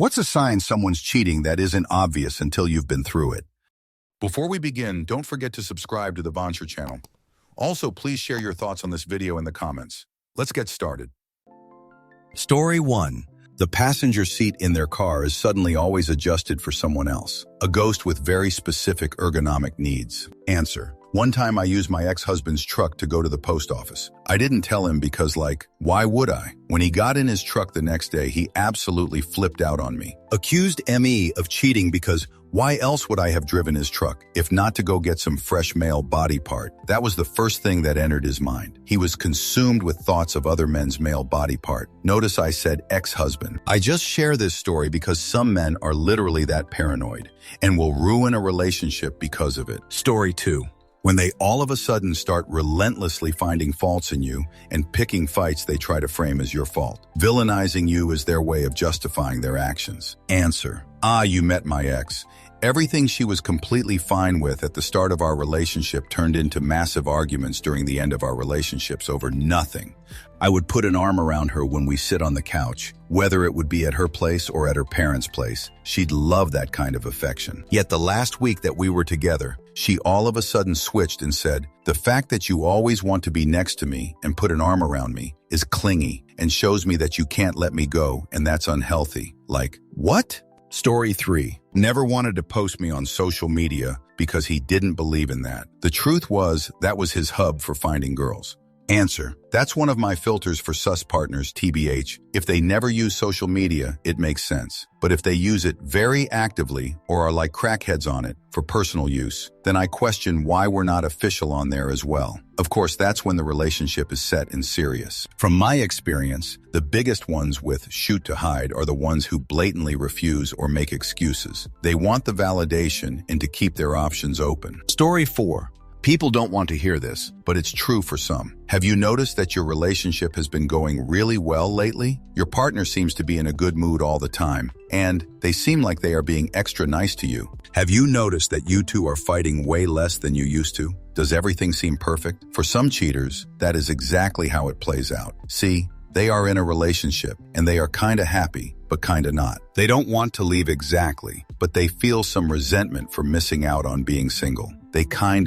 What's a sign someone's cheating that isn't obvious until you've been through it? Before we begin, don't forget to subscribe to the Vancher channel. Also, please share your thoughts on this video in the comments. Let's get started. Story 1. The passenger seat in their car is suddenly always adjusted for someone else. A ghost with very specific ergonomic needs. Answer. One time I used my ex-husband's truck to go to the post office. I didn't tell him because, why would I? When he got in his truck the next day, he absolutely flipped out on me. Accused ME of cheating because why else would I have driven his truck, if not to go get some fresh male body part? That was the first thing that entered his mind. He was consumed with thoughts of other men's male body part. Notice I said ex-husband. I just share this story because some men are literally that paranoid and will ruin a relationship because of it. Story 2. When they all of a sudden start relentlessly finding faults in you and picking fights they try to frame as your fault. Villainizing you is their way of justifying their actions. Answer. You met my ex. Everything she was completely fine with at the start of our relationship turned into massive arguments during the end of our relationships over nothing. I would put an arm around her when we sit on the couch, whether it would be at her place or at her parents' place. She'd love that kind of affection. Yet the last week that we were together, she all of a sudden switched and said, "The fact that you always want to be next to me and put an arm around me is clingy and shows me that you can't let me go, and that's unhealthy." What? Story 3. Never wanted to post me on social media because he didn't believe in that. The truth was, that was his hub for finding girls. Answer. That's one of my filters for sus partners, TBH. If they never use social media, it makes sense. But if they use it very actively or are like crackheads on it for personal use, then I question why we're not official on there as well. Of course, that's when the relationship is set and serious. From my experience, the biggest ones with shoot to hide are the ones who blatantly refuse or make excuses. They want the validation and to keep their options open. Story 4. People don't want to hear this, but it's true for some. Have you noticed that your relationship has been going really well lately? Your partner seems to be in a good mood all the time, and they seem like they are being extra nice to you. Have you noticed that you two are fighting way less than you used to? Does everything seem perfect? For some cheaters, that is exactly how it plays out. See, they are in a relationship, and they are kinda happy, but kinda not. They don't want to leave exactly, but they feel some resentment for missing out on being single. They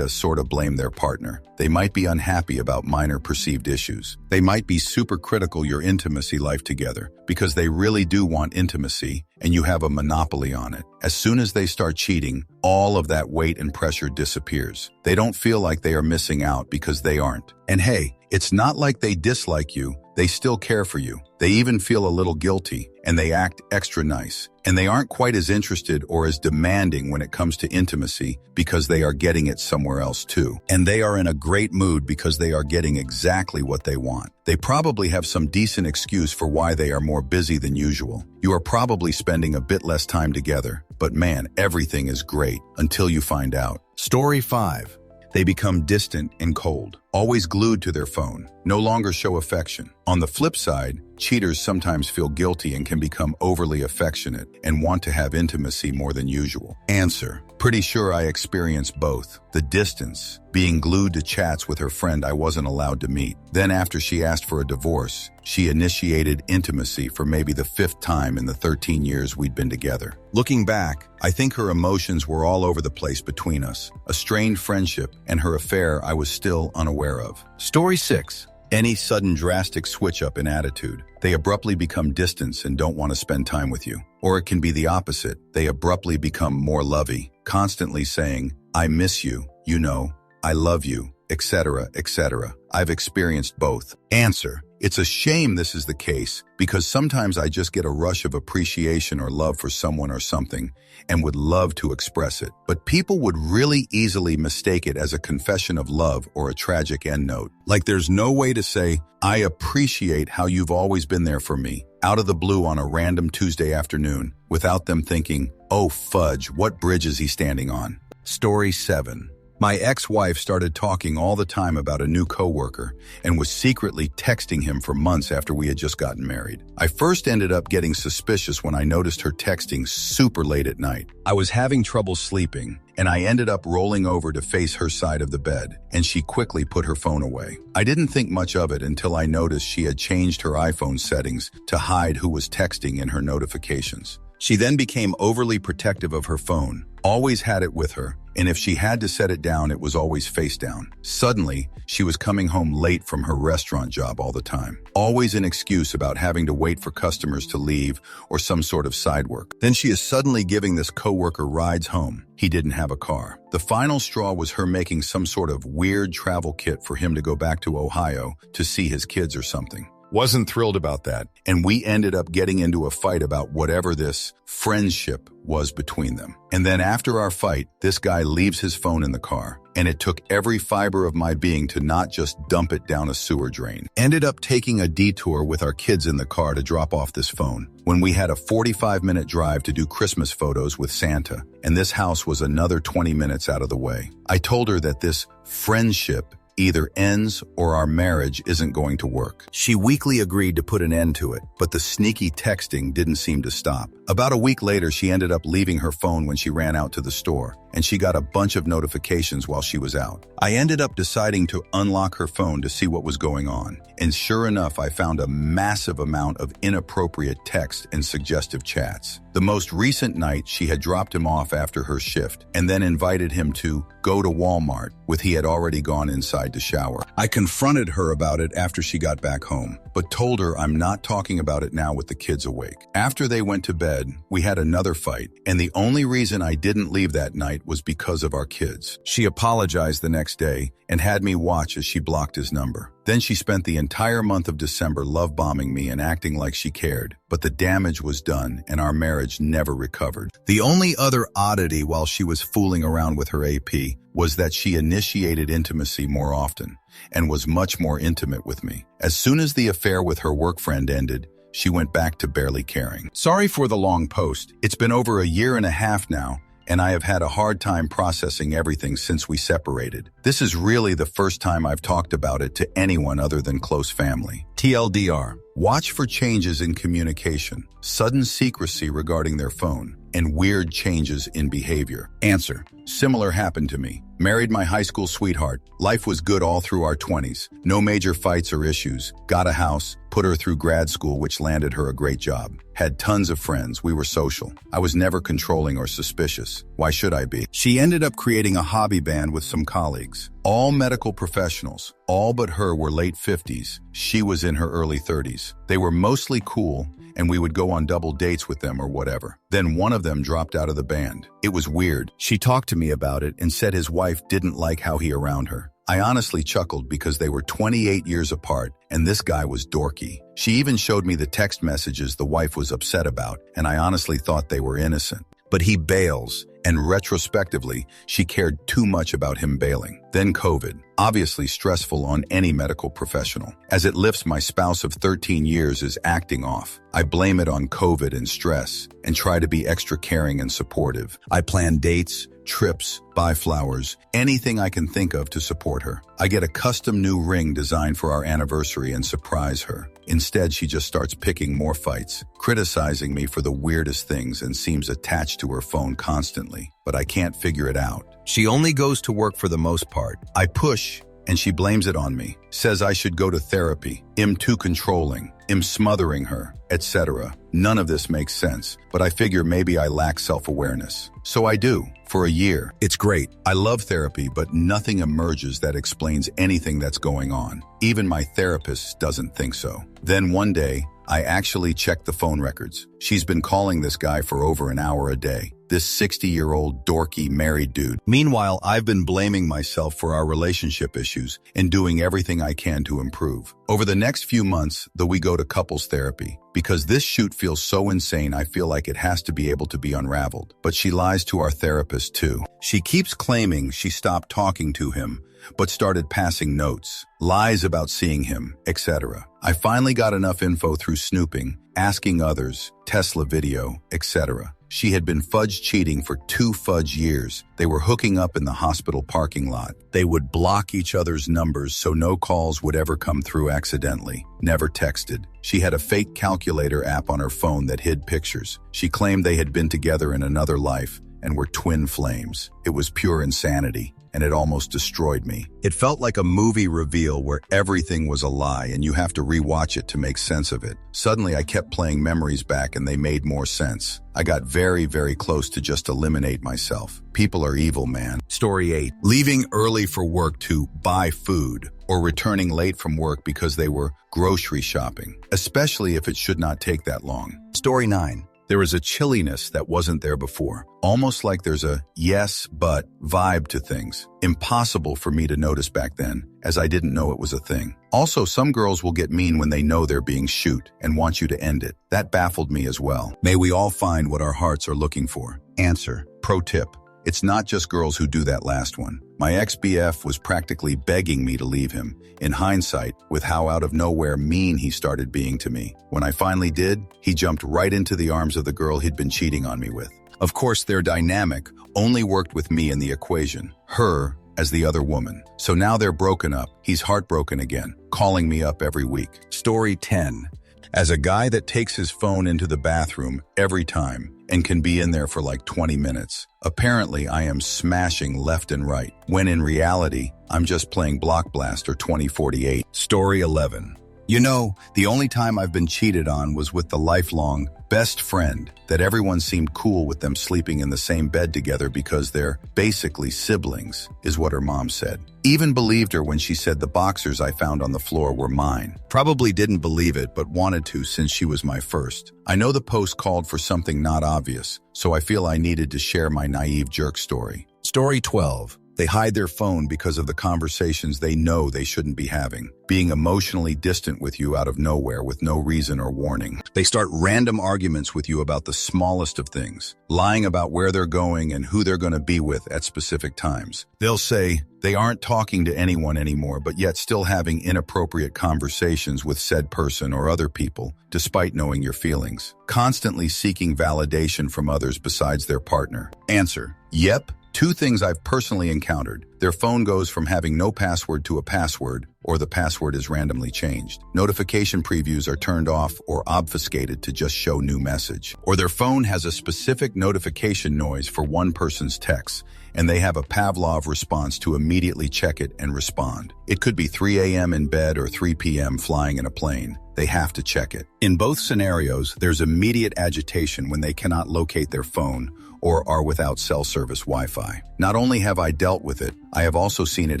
sorta blame their partner. They might be unhappy about minor perceived issues. They might be super critical your intimacy life together because they really do want intimacy and you have a monopoly on it. As soon as they start cheating, all of that weight and pressure disappears. They don't feel like they are missing out because they aren't. And hey, it's not like they dislike you. They still care for you. They even feel a little guilty, and they act extra nice. And they aren't quite as interested or as demanding when it comes to intimacy because they are getting it somewhere else too. And they are in a great mood because they are getting exactly what they want. They probably have some decent excuse for why they are more busy than usual. You are probably spending a bit less time together, but man, everything is great until you find out. Story 5. They become distant and cold, always glued to their phone, no longer show affection. On the flip side, cheaters sometimes feel guilty and can become overly affectionate and want to have intimacy more than usual. Answer. Pretty sure I experienced both. The distance, being glued to chats with her friend I wasn't allowed to meet. Then after she asked for a divorce, she initiated intimacy for maybe the 5th time in the 13 years we'd been together. Looking back, I think her emotions were all over the place between us. A strained friendship and her affair I was still unaware of. Story 6. Any sudden drastic switch up in attitude. They abruptly become distant and don't want to spend time with you. Or it can be the opposite. They abruptly become more lovey, constantly saying, "I miss you, you know, I love you," etc., etc. I've experienced both. Answer. It's a shame this is the case because sometimes I just get a rush of appreciation or love for someone or something and would love to express it. But people would really easily mistake it as a confession of love or a tragic end note. Like there's no way to say, "I appreciate how you've always been there for me," out of the blue on a random Tuesday afternoon without them thinking, "Oh fudge, what bridge is he standing on?" Story 7. My ex-wife started talking all the time about a new coworker and was secretly texting him for months after we had just gotten married. I first ended up getting suspicious when I noticed her texting super late at night. I was having trouble sleeping, and I ended up rolling over to face her side of the bed, and she quickly put her phone away. I didn't think much of it until I noticed she had changed her iPhone settings to hide who was texting in her notifications. She then became overly protective of her phone, always had it with her, and if she had to set it down, it was always face down. Suddenly, she was coming home late from her restaurant job all the time. Always an excuse about having to wait for customers to leave or some sort of side work. Then she is suddenly giving this coworker rides home. He didn't have a car. The final straw was her making some sort of weird travel kit for him to go back to Ohio to see his kids or something. Wasn't thrilled about that, and we ended up getting into a fight about whatever this friendship was between them. And then after our fight, this guy leaves his phone in the car, and it took every fiber of my being to not just dump it down a sewer drain. Ended up taking a detour with our kids in the car to drop off this phone when we had a 45-minute drive to do Christmas photos with Santa, and this house was another 20 minutes out of the way. I told her that this friendship either ends or our marriage isn't going to work. She weakly agreed to put an end to it, but the sneaky texting didn't seem to stop. About a week later, she ended up leaving her phone when she ran out to the store, and she got a bunch of notifications while she was out. I ended up deciding to unlock her phone to see what was going on, and sure enough, I found a massive amount of inappropriate text and suggestive chats. The most recent night, she had dropped him off after her shift and then invited him to go to Walmart, with he had already gone inside to shower. I confronted her about it after she got back home, but told her I'm not talking about it now with the kids awake. After they went to bed, we had another fight, and the only reason I didn't leave that night was because of our kids. She apologized the next day and had me watch as she blocked his number. Then she spent the entire month of December love-bombing me and acting like she cared, but the damage was done and our marriage never recovered. The only other oddity while she was fooling around with her AP was that she initiated intimacy more often and was much more intimate with me. As soon as the affair with her work friend ended, she went back to barely caring. Sorry for the long post. It's been over a year and a half now, and I have had a hard time processing everything since we separated. This is really the first time I've talked about it to anyone other than close family. TLDR. Watch for changes in communication, sudden secrecy regarding their phone, and weird changes in behavior. Answer. Similar happened to me. Married my high school sweetheart. Life was good all through our 20s. No major fights or issues. Got a house. Put her through grad school, which landed her a great job. Had tons of friends. We were social. I was never controlling or suspicious. Why should I be? She ended up creating a hobby band with some colleagues. All medical professionals. All but her were late 50s. She was in her early 30s. They were mostly cool, and we would go on double dates with them or whatever. Then one of them dropped out of the band. It was weird. She talked to me about it and said his wife didn't like how he around her. I honestly chuckled because they were 28 years apart, and this guy was dorky. She even showed me the text messages the wife was upset about, and I honestly thought they were innocent. But he bails, and retrospectively, she cared too much about him bailing. Then COVID, obviously stressful on any medical professional. As it lifts, my spouse of 13 years is acting off. I blame it on COVID and stress, and try to be extra caring and supportive. I plan dates, trips, buy flowers, anything I can think of to support her. I get a custom new ring designed for our anniversary and surprise her. Instead, she just starts picking more fights, criticizing me for the weirdest things, and seems attached to her phone constantly. But I can't figure it out. She only goes to work for the most part. I push, and she blames it on me. Says I should go to therapy. I'm too controlling. I'm smothering her, etc. None of this makes sense, but I figure maybe I lack self-awareness. So I do, for a year. It's great. I love therapy, but nothing emerges that explains anything that's going on. Even my therapist doesn't think so. Then one day, I actually checked the phone records. She's been calling this guy for over an hour a day. This 60-year-old dorky married dude. Meanwhile, I've been blaming myself for our relationship issues and doing everything I can to improve. Over the next few months, though, we go to couples therapy. Because this shoot feels so insane, I feel like it has to be able to be unraveled. But she lies to our therapist too. She keeps claiming she stopped talking to him, but started passing notes, lies about seeing him, etc. I finally got enough info through snooping, asking others, Tesla video, etc. She had been fudge cheating for 2 fudge years. They were hooking up in the hospital parking lot. They would block each other's numbers so no calls would ever come through accidentally. Never texted. She had a fake calculator app on her phone that hid pictures. She claimed they had been together in another life and were twin flames. It was pure insanity. and it almost destroyed me. It felt like a movie reveal where everything was a lie and you have to rewatch it to make sense of it. Suddenly, I kept playing memories back and they made more sense. I got very, very close to just eliminate myself. People are evil, man. Story 8. Leaving early for work to buy food or returning late from work because they were grocery shopping, especially if it should not take that long. Story 9. There is a chilliness that wasn't there before, almost like there's a yes, but vibe to things. Impossible for me to notice back then, as I didn't know it was a thing. Also, some girls will get mean when they know they're being shoot and want you to end it. That baffled me as well. May we all find what our hearts are looking for. Answer. Pro tip. It's not just girls who do that last one. My ex-BF was practically begging me to leave him, in hindsight, with how out of nowhere mean he started being to me. When I finally did, he jumped right into the arms of the girl he'd been cheating on me with. Of course, their dynamic only worked with me in the equation, her as the other woman. So now they're broken up, he's heartbroken again, calling me up every week. Story 10. As a guy that takes his phone into the bathroom every time and can be in there for like 20 minutes, apparently I am smashing left and right, when in reality, I'm just playing Block Blast or 2048. Story 11. You know, the only time I've been cheated on was with the lifelong best friend that everyone seemed cool with them sleeping in the same bed together because they're basically siblings, is what her mom said. Even believed her when she said the boxers I found on the floor were mine. Probably didn't believe it, but wanted to since she was my first. I know the post called for something not obvious, so I feel I needed to share my naive jerk story. Story 12. They hide their phone because of the conversations they know they shouldn't be having, being emotionally distant with you out of nowhere with no reason or warning. They start random arguments with you about the smallest of things, lying about where they're going and who they're going to be with at specific times. They'll say they aren't talking to anyone anymore, but yet still having inappropriate conversations with said person or other people, despite knowing your feelings. Constantly seeking validation from others besides their partner. Answer. Yep. 2 things I've personally encountered. Their phone goes from having no password to a password, or the password is randomly changed. Notification previews are turned off or obfuscated to just show new message. Or their phone has a specific notification noise for one person's text, and they have a Pavlov response to immediately check it and respond. It could be 3 a.m. in bed or 3 p.m. flying in a plane. They have to check it. In both scenarios, there's immediate agitation when they cannot locate their phone or are without cell service Wi-Fi. Not only have I dealt with it, I have also seen it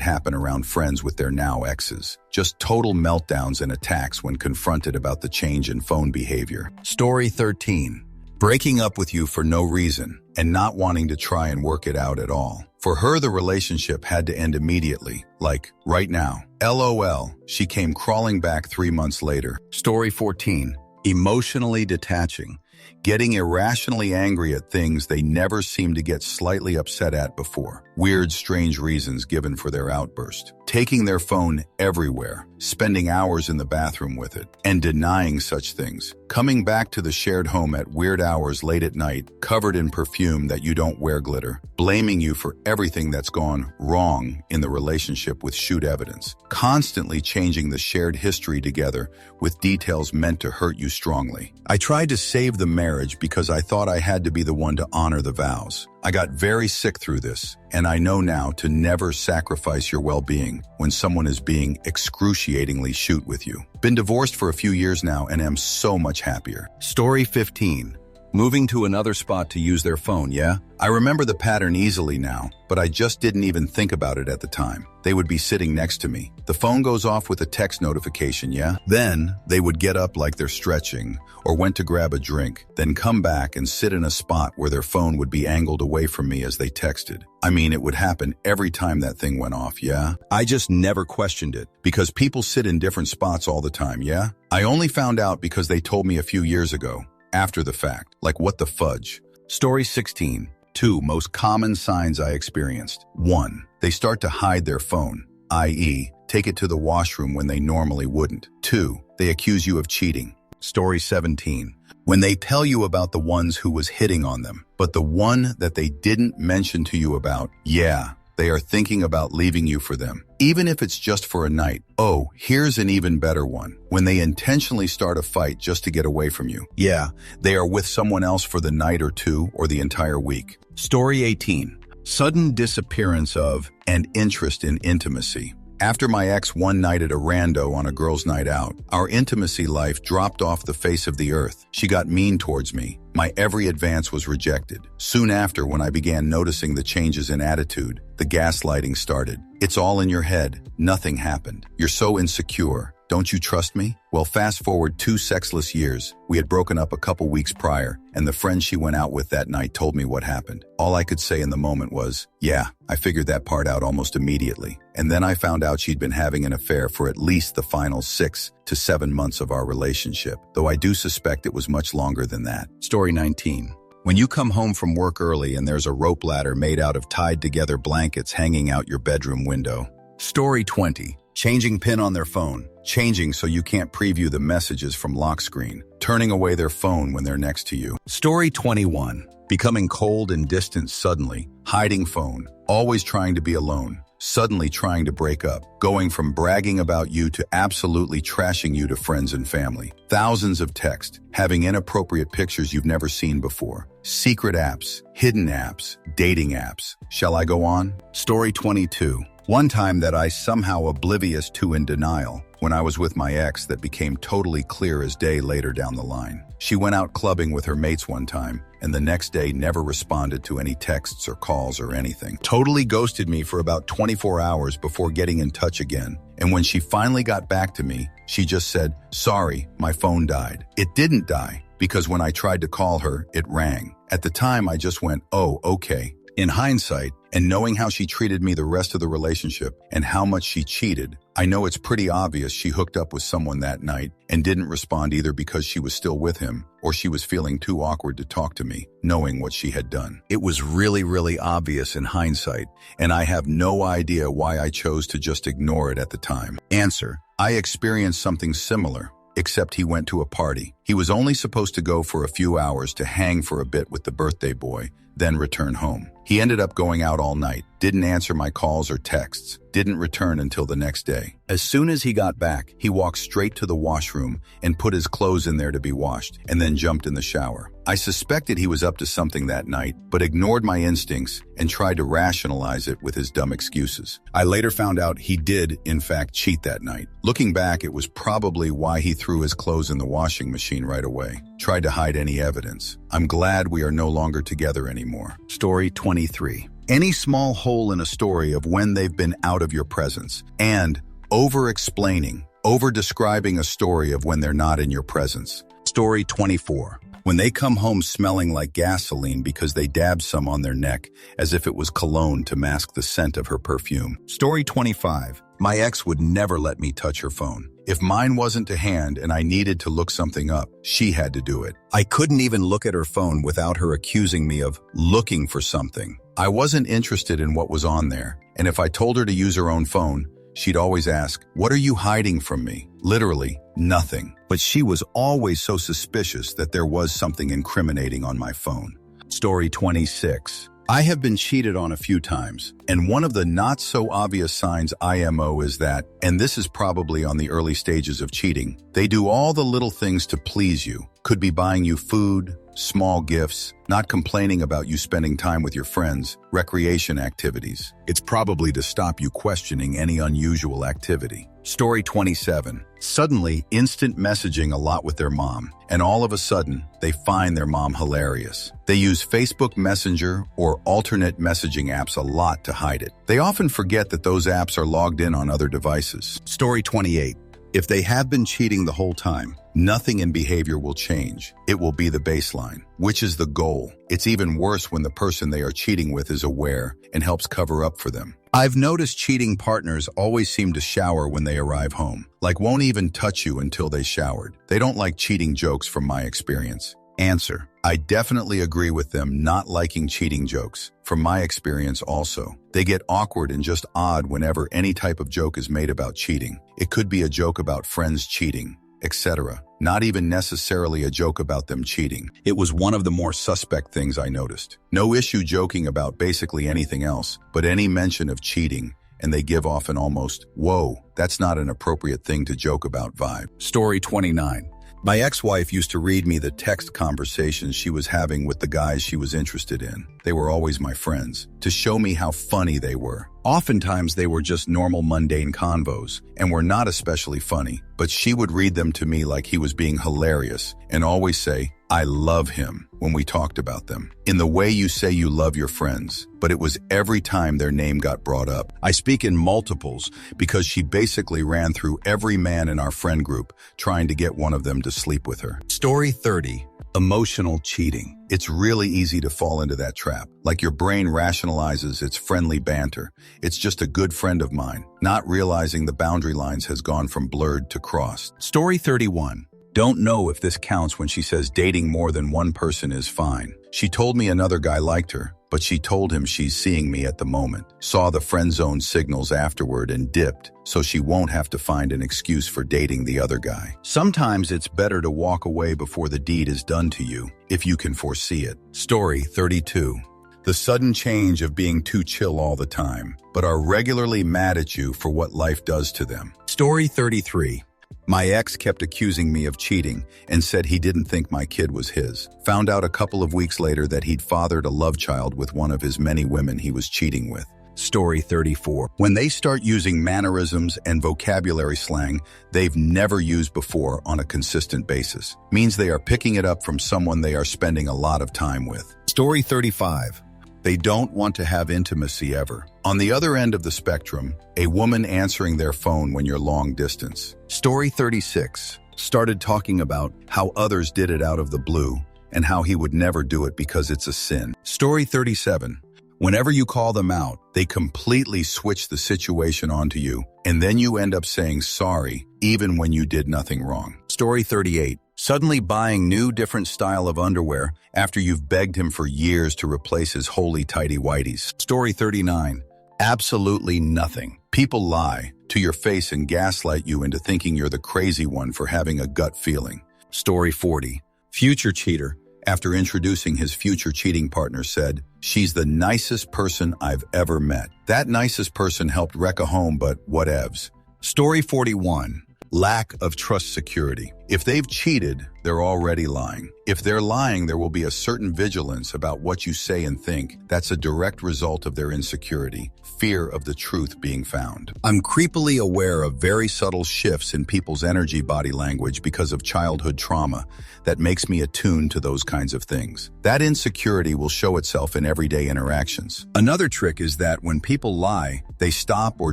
happen around friends with their now exes. Just total meltdowns and attacks when confronted about the change in phone behavior. Story 13. Breaking up with you for no reason and not wanting to try and work it out at all. For her, the relationship had to end immediately, like right now. LOL, she came crawling back 3 months later. Story 14. Emotionally detaching. Getting irrationally angry at things they never seemed to get slightly upset at before. Weird, strange reasons given for their outburst. Taking their phone everywhere, spending hours in the bathroom with it, and denying such things. Coming back to the shared home at weird hours late at night, covered in perfume that you don't wear glitter. Blaming you for everything that's gone wrong in the relationship with shoot evidence. Constantly changing the shared history together with details meant to hurt you strongly. I tried to save the marriage because I thought I had to be the one to honor the vows. I got very sick through this, and I know now to never sacrifice your well-being when someone is being excruciatingly shoot with you. Been divorced for a few years now and am so much happier. Story 15. Moving to another spot to use their phone, yeah? I remember the pattern easily now, but I just didn't even think about it at the time. They would be sitting next to me. The phone goes off with a text notification, yeah? Then they would get up like they're stretching or went to grab a drink, then come back and sit in a spot where their phone would be angled away from me as they texted. I mean, it would happen every time that thing went off, yeah? I just never questioned it because people sit in different spots all the time, yeah? I only found out because they told me a few years ago. After the fact, like what the fudge. Story 16. 2 most common signs I experienced. 1. They start to hide their phone, i.e., take it to the washroom when they normally wouldn't. 2. They accuse you of cheating. Story 17. When they tell you about the ones who was hitting on them, but the one that they didn't mention to you about, yeah, they are thinking about leaving you for them. Even if it's just for a night. Oh, here's an even better one. When they intentionally start a fight just to get away from you. Yeah, they are with someone else for the night or two or the entire week. Story 18. Sudden disappearance of and interest in intimacy. After my ex one night at a rando on a girls' night out, our intimacy life dropped off the face of the earth. She got mean towards me. My every advance was rejected. Soon after, when I began noticing the changes in attitude, the gaslighting started. It's all in your head. Nothing happened. You're so insecure. Don't you trust me? Well, fast forward 2 sexless years. We had broken up a couple weeks prior, and the friend she went out with that night told me what happened. All I could say in the moment was, yeah, I figured that part out almost immediately. And then I found out she'd been having an affair for at least the final 6 to 7 months of our relationship, though I do suspect it was much longer than that. Story 19. When you come home from work early and there's a rope ladder made out of tied-together blankets hanging out your bedroom window. Story 20. Changing PIN on their phone. Changing so you can't preview the messages from lock screen. Turning away their phone when they're next to you. Story 21. Becoming cold and distant suddenly. Hiding phone. Always trying to be alone. Suddenly trying to break up. Going from bragging about you to absolutely trashing you to friends and family. Thousands of texts. Having inappropriate pictures you've never seen before. Secret apps. Hidden apps. Dating apps. Shall I go on? Story 22. One time that I somehow oblivious to in denial, when I was with my ex, that became totally clear as day later down the line. She went out clubbing with her mates one time, and the next day never responded to any texts or calls or anything. Totally ghosted me for about 24 hours before getting in touch again. And when she finally got back to me, she just said, "Sorry, my phone died." It didn't die, because when I tried to call her, it rang. At the time, I just went, "Oh, okay." In hindsight, and knowing how she treated me the rest of the relationship and how much she cheated, I know it's pretty obvious she hooked up with someone that night and didn't respond either because she was still with him or she was feeling too awkward to talk to me, knowing what she had done. It was really, really obvious in hindsight, and I have no idea why I chose to just ignore it at the time. Answer: I experienced something similar, except he went to a party. He was only supposed to go for a few hours to hang for a bit with the birthday boy, then return home. He ended up going out all night, didn't answer my calls or texts, didn't return until the next day. As soon as he got back, he walked straight to the washroom and put his clothes in there to be washed, and then jumped in the shower. I suspected he was up to something that night, but ignored my instincts and tried to rationalize it with his dumb excuses. I later found out he did, in fact, cheat that night. Looking back, it was probably why he threw his clothes in the washing machine right away. Tried to hide any evidence. I'm glad we are no longer together anymore. Story 23. Any small hole in a story of when they've been out of your presence, and over-explaining, over-describing a story of when they're not in your presence. Story 24. When they come home smelling like gasoline because they dabbed some on their neck as if it was cologne to mask the scent of her perfume. Story 25. My ex would never let me touch her phone. If mine wasn't to hand and I needed to look something up, she had to do it. I couldn't even look at her phone without her accusing me of looking for something. I wasn't interested in what was on there, and if I told her to use her own phone, she'd always ask, "What are you hiding from me?" Literally, nothing. But she was always so suspicious that there was something incriminating on my phone. Story 26. I have been cheated on a few times, and one of the not-so-obvious signs IMO is that, and this is probably on the early stages of cheating, they do all the little things to please you. Could be buying you food, small gifts, not complaining about you spending time with your friends, recreation activities. It's probably to stop you questioning any unusual activity. Story 27. Suddenly, instant messaging a lot with their mom, and all of a sudden, they find their mom hilarious. They use Facebook Messenger or alternate messaging apps a lot to hide it. They often forget that those apps are logged in on other devices. Story 28. If they have been cheating the whole time, nothing in behavior will change. It will be the baseline, which is the goal. It's even worse when the person they are cheating with is aware and helps cover up for them. I've noticed cheating partners always seem to shower when they arrive home, like won't even touch you until they showered. They don't like cheating jokes from my experience. Answer: I definitely agree with them not liking cheating jokes. From my experience also, they get awkward and just odd whenever any type of joke is made about cheating. It could be a joke about friends cheating, etc. Not even necessarily a joke about them cheating. It was one of the more suspect things I noticed. No issue joking about basically anything else, but any mention of cheating, and they give off an almost, "whoa, that's not an appropriate thing to joke about" vibe. Story 29. My ex-wife used to read me the text conversations she was having with the guys she was interested in. They were always my friends, to show me how funny they were. Oftentimes they were just normal mundane convos and were not especially funny, but she would read them to me like he was being hilarious and always say, "I love him," when we talked about them. In the way you say you love your friends, but it was every time their name got brought up. I speak in multiples because she basically ran through every man in our friend group trying to get one of them to sleep with her. Story 30. Emotional cheating. It's really easy to fall into that trap. Like your brain rationalizes its friendly banter. It's just a good friend of mine, not realizing the boundary lines has gone from blurred to crossed. Story 31. Don't know if this counts when she says dating more than one person is fine. She told me another guy liked her, but she told him she's seeing me at the moment. Saw the friend zone signals afterward and dipped, so she won't have to find an excuse for dating the other guy. Sometimes it's better to walk away before the deed is done to you, if you can foresee it. Story 32. The sudden change of being too chill all the time, but are regularly mad at you for what life does to them. Story 33. My ex kept accusing me of cheating and said he didn't think my kid was his. Found out a couple of weeks later that he'd fathered a love child with one of his many women he was cheating with. Story 34. When they start using mannerisms and vocabulary slang they've never used before on a consistent basis, means they are picking it up from someone they are spending a lot of time with. Story 35. They don't want to have intimacy ever. On the other end of the spectrum, a woman answering their phone when you're long distance. Story 36. Started talking about how others did it out of the blue and how he would never do it because it's a sin. Story 37. Whenever you call them out, they completely switch the situation onto you, and then you end up saying sorry even when you did nothing wrong. Story 38. Suddenly buying new different style of underwear after you've begged him for years to replace his holy tighty-whities. Story 39. Absolutely nothing. People lie to your face and gaslight you into thinking you're the crazy one for having a gut feeling. Story 40. Future cheater, after introducing his future cheating partner, said, "She's the nicest person I've ever met. That nicest person helped wreck a home, but whatevs." Story 41. Lack of trust security. If they've cheated, they're already lying. If they're lying, there will be a certain vigilance about what you say and think. That's a direct result of their insecurity, fear of the truth being found. I'm creepily aware of very subtle shifts in people's energy body language because of childhood trauma that makes me attuned to those kinds of things. That insecurity will show itself in everyday interactions. Another trick is that when people lie, they stop or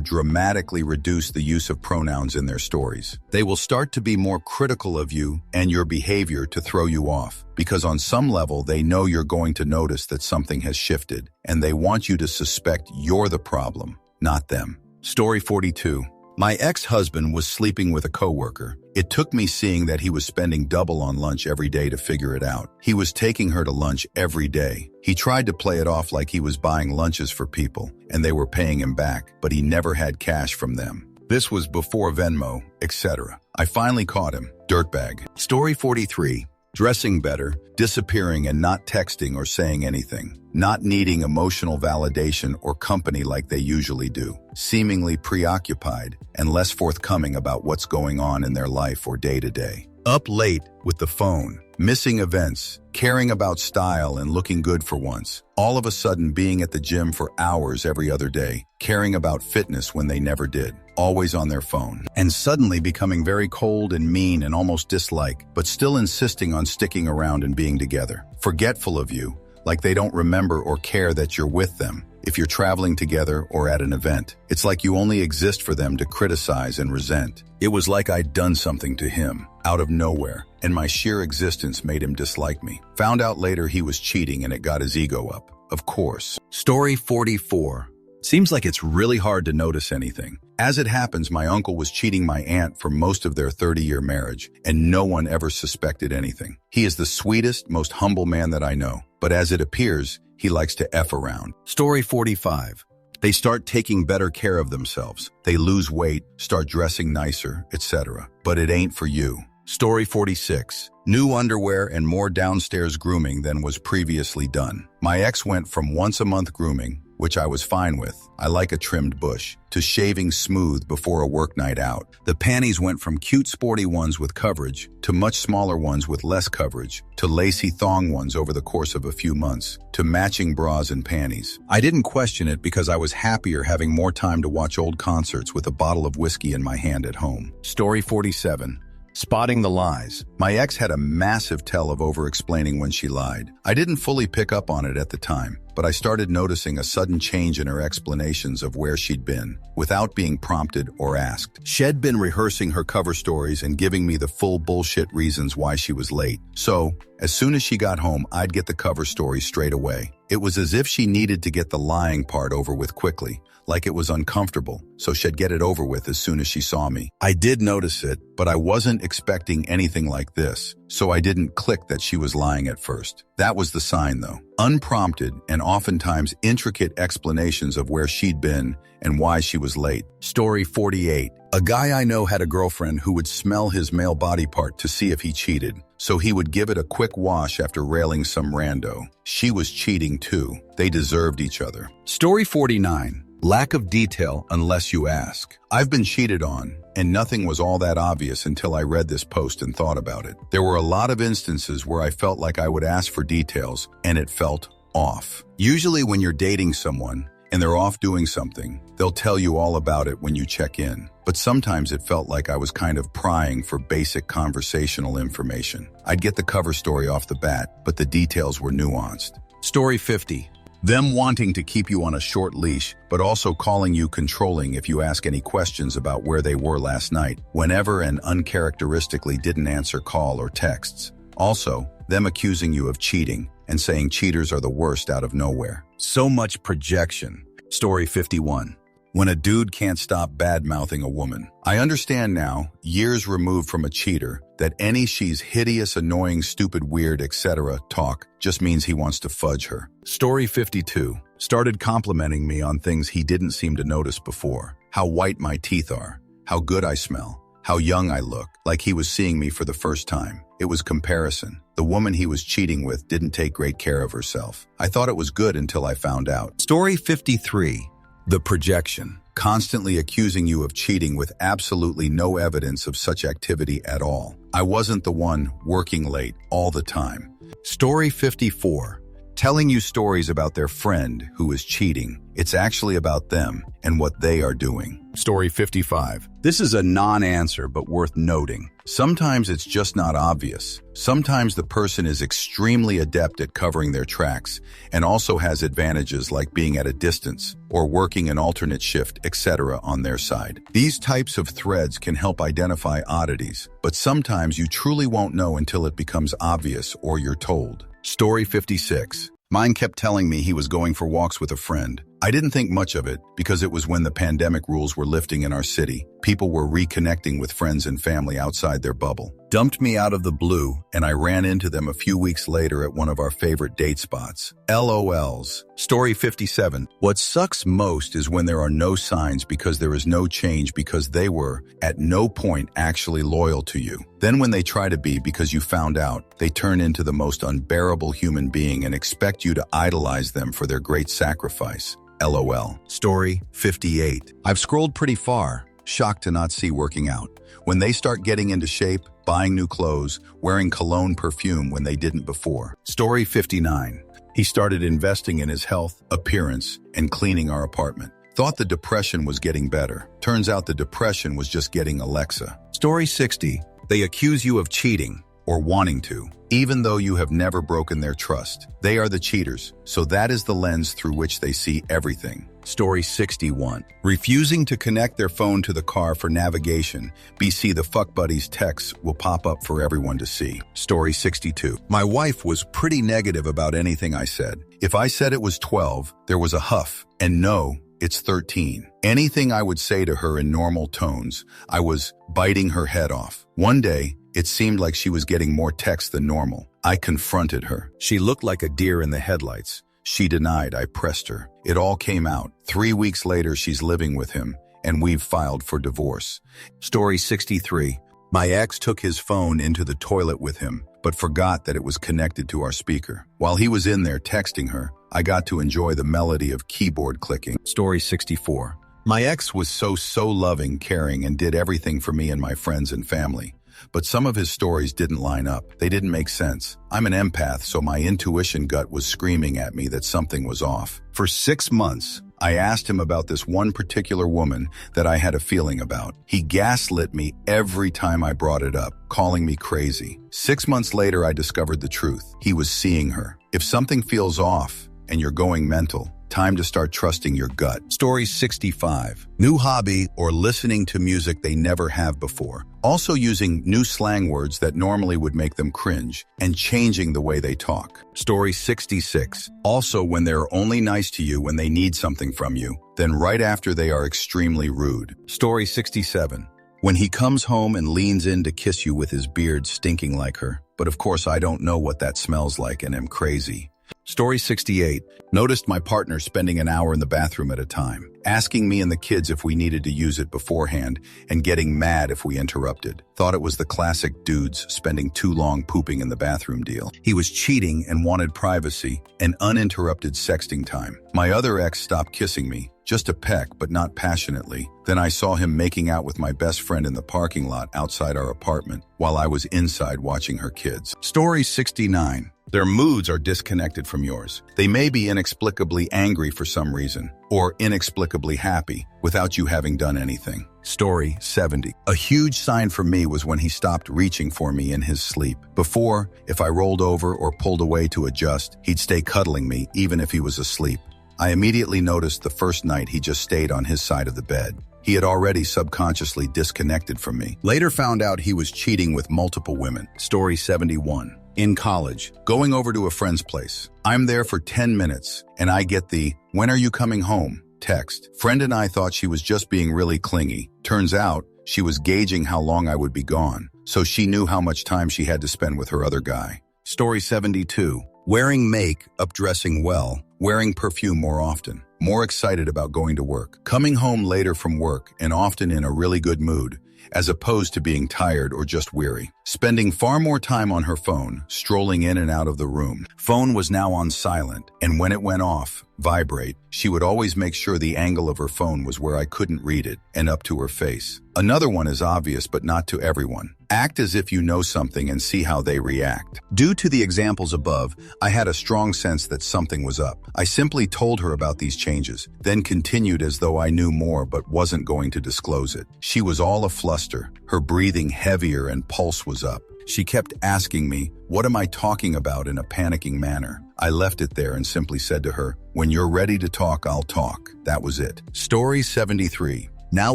dramatically reduce the use of pronouns in their stories. They will start to be more critical of you and your behavior to throw you off, because on some level they know you're going to notice that something has shifted, and they want you to suspect you're the problem, not them. Story 42. My ex-husband was sleeping with a coworker. It took me seeing that he was spending double on lunch every day to figure it out. He was taking her to lunch every day. He tried to play it off like he was buying lunches for people, and they were paying him back, but he never had cash from them. This was before Venmo, etc. I finally caught him. Dirtbag. Story 43. Dressing better, disappearing and not texting or saying anything. Not needing emotional validation or company like they usually do. Seemingly preoccupied and less forthcoming about what's going on in their life or day to day. Up late with the phone. Missing events, caring about style and looking good for once. All of a sudden being at the gym for hours every other day, caring about fitness when they never did. Always on their phone. And suddenly becoming very cold and mean and almost dislike, but still insisting on sticking around and being together. Forgetful of you, like they don't remember or care that you're with them. If you're traveling together or at an event, it's like you only exist for them to criticize and resent. It was like I'd done something to him, out of nowhere, and my sheer existence made him dislike me. Found out later he was cheating and it got his ego up. Of course. Story 44. Seems like it's really hard to notice anything. As it happens, my uncle was cheating my aunt for most of their 30-year marriage, and no one ever suspected anything. He is the sweetest, most humble man that I know, but as it appears, he likes to F around. Story 45. They start taking better care of themselves. They lose weight, start dressing nicer, etc. But it ain't for you. Story 46. New underwear and more downstairs grooming than was previously done. My ex went from once a month grooming which I was fine with. I like a trimmed bush, to shaving smooth before a work night out. The panties went from cute sporty ones with coverage to much smaller ones with less coverage, to lacy thong ones over the course of a few months, to matching bras and panties. I didn't question it because I was happier having more time to watch old concerts with a bottle of whiskey in my hand at home. Story 47. Spotting the lies. My ex had a massive tell of over-explaining when she lied. I didn't fully pick up on it at the time, but I started noticing a sudden change in her explanations of where she'd been, without being prompted or asked. She'd been rehearsing her cover stories and giving me the full bullshit reasons why she was late. So, as soon as she got home, I'd get the cover story straight away. It was as if she needed to get the lying part over with quickly, like it was uncomfortable, so she'd get it over with as soon as she saw me. I did notice it, but I wasn't expecting anything like this, so I didn't click that she was lying at first. That was the sign, though. Unprompted and oftentimes intricate explanations of where she'd been and why she was late. Story 48. A guy I know had a girlfriend who would smell his male body part to see if he cheated, so he would give it a quick wash after railing some rando. She was cheating too. They deserved each other. Story 49. Lack of detail unless you ask. I've been cheated on, and nothing was all that obvious until I read this post and thought about it. There were a lot of instances where I felt like I would ask for details, and it felt off. Usually when you're dating someone, and they're off doing something, they'll tell you all about it when you check in. But sometimes it felt like I was kind of prying for basic conversational information. I'd get the cover story off the bat, but the details were nuanced. Story 50. Them wanting to keep you on a short leash, but also calling you controlling if you ask any questions about where they were last night, whenever and uncharacteristically didn't answer call or texts. Also, them accusing you of cheating and saying cheaters are the worst out of nowhere. So much projection. Story 51. When a dude can't stop bad-mouthing a woman. I understand now, years removed from a cheater, that any she's hideous, annoying, stupid, weird, etc. talk just means he wants to fudge her. Story 52. Started complimenting me on things he didn't seem to notice before. How white my teeth are. How good I smell. How young I look. Like he was seeing me for the first time. It was comparison. The woman he was cheating with didn't take great care of herself. I thought it was good until I found out. Story 53. The projection. Constantly accusing you of cheating with absolutely no evidence of such activity at all. I wasn't the one working late all the time. Story 54. Telling you stories about their friend who is cheating. It's actually about them and what they are doing. Story 55. This is a non-answer but worth noting. Sometimes it's just not obvious. Sometimes the person is extremely adept at covering their tracks and also has advantages like being at a distance or working an alternate shift, etc. on their side. These types of threads can help identify oddities, but sometimes you truly won't know until it becomes obvious or you're told. Story 56. Mine kept telling me he was going for walks with a friend. I didn't think much of it because it was when the pandemic rules were lifting in our city. People were reconnecting with friends and family outside their bubble. Dumped me out of the blue, and I ran into them a few weeks later at one of our favorite date spots. LOLs. Story 57. What sucks most is when there are no signs because there is no change because they were, at no point, actually loyal to you. Then when they try to be because you found out, they turn into the most unbearable human being and expect you to idolize them for their great sacrifice. LOL. Story 58. I've scrolled pretty far, shocked to not see working out. When they start getting into shape, buying new clothes, wearing cologne perfume when they didn't before. Story 59. He started investing in his health, appearance, and cleaning our apartment. Thought the depression was getting better. Turns out the depression was just getting Alexa. Story 60. They accuse you of cheating or wanting to, even though you have never broken their trust. They are the cheaters, so that is the lens through which they see everything. Story 61. Refusing to connect their phone to the car for navigation. BC the fuck buddies texts will pop up for everyone to see. Story 62. My wife was pretty negative about anything I said. If I said it was 12, there was a huff, and no, it's 13. Anything I would say to her in normal tones, I was biting her head off. One day, it seemed like she was getting more texts than normal. I confronted her. She looked like a deer in the headlights. She denied I pressed her. It all came out. 3 weeks later, she's living with him, and we've filed for divorce. Story 63. My ex took his phone into the toilet with him, but forgot that it was connected to our speaker. While he was in there texting her, I got to enjoy the melody of keyboard clicking. Story 64. My ex was so loving, caring, and did everything for me and my friends and family. But some of his stories didn't line up. They didn't make sense. I'm an empath, so my intuition gut was screaming at me that something was off. For 6 months, I asked him about this one particular woman that I had a feeling about. He gaslit me every time I brought it up, calling me crazy. 6 months later, I discovered the truth. He was seeing her. If something feels off and you're going mental, time to start trusting your gut. Story 65. New hobby or listening to music they never have before. Also using new slang words that normally would make them cringe and changing the way they talk. Story 66. Also when they're only nice to you when they need something from you, then right after they are extremely rude. Story 67. When he comes home and leans in to kiss you with his beard stinking like her, but of course I don't know what that smells like and am crazy. Story 68. Noticed my partner spending an hour in the bathroom at a time, asking me and the kids if we needed to use it beforehand and getting mad if we interrupted. Thought it was the classic dudes spending too long pooping in the bathroom deal. He was cheating and wanted privacy and uninterrupted sexting time. My other ex stopped kissing me, just a peck but not passionately. Then I saw him making out with my best friend in the parking lot outside our apartment while I was inside watching her kids. Story 69. Their moods are disconnected from yours. They may be inexplicably angry for some reason, or inexplicably happy without you having done anything. Story 70. A huge sign for me was when he stopped reaching for me in his sleep. Before, if I rolled over or pulled away to adjust, he'd stay cuddling me even if he was asleep. I immediately noticed the first night he just stayed on his side of the bed. He had already subconsciously disconnected from me. Later found out he was cheating with multiple women. Story 71. In college, going over to a friend's place. I'm there for 10 minutes, and I get the, "When are you coming home?" text. Friend and I thought she was just being really clingy. Turns out, she was gauging how long I would be gone, so she knew how much time she had to spend with her other guy. Story 72. Wearing makeup, dressing well, wearing perfume more often, more excited about going to work, coming home later from work and often in a really good mood, as opposed to being tired or just weary. Spending far more time on her phone, strolling in and out of the room. Phone was now on silent, and when it went off, vibrate, she would always make sure the angle of her phone was where I couldn't read it and up to her face. Another one is obvious but not to everyone. Act as if you know something and see how they react. Due to the examples above, I had a strong sense that something was up. I simply told her about these changes, then continued as though I knew more but wasn't going to disclose it. She was all afluster, her breathing heavier and pulse was up. She kept asking me, "What am I talking about?" in a panicking manner. I left it there and simply said to her, "When you're ready to talk, I'll talk." That was it. Story 73. Now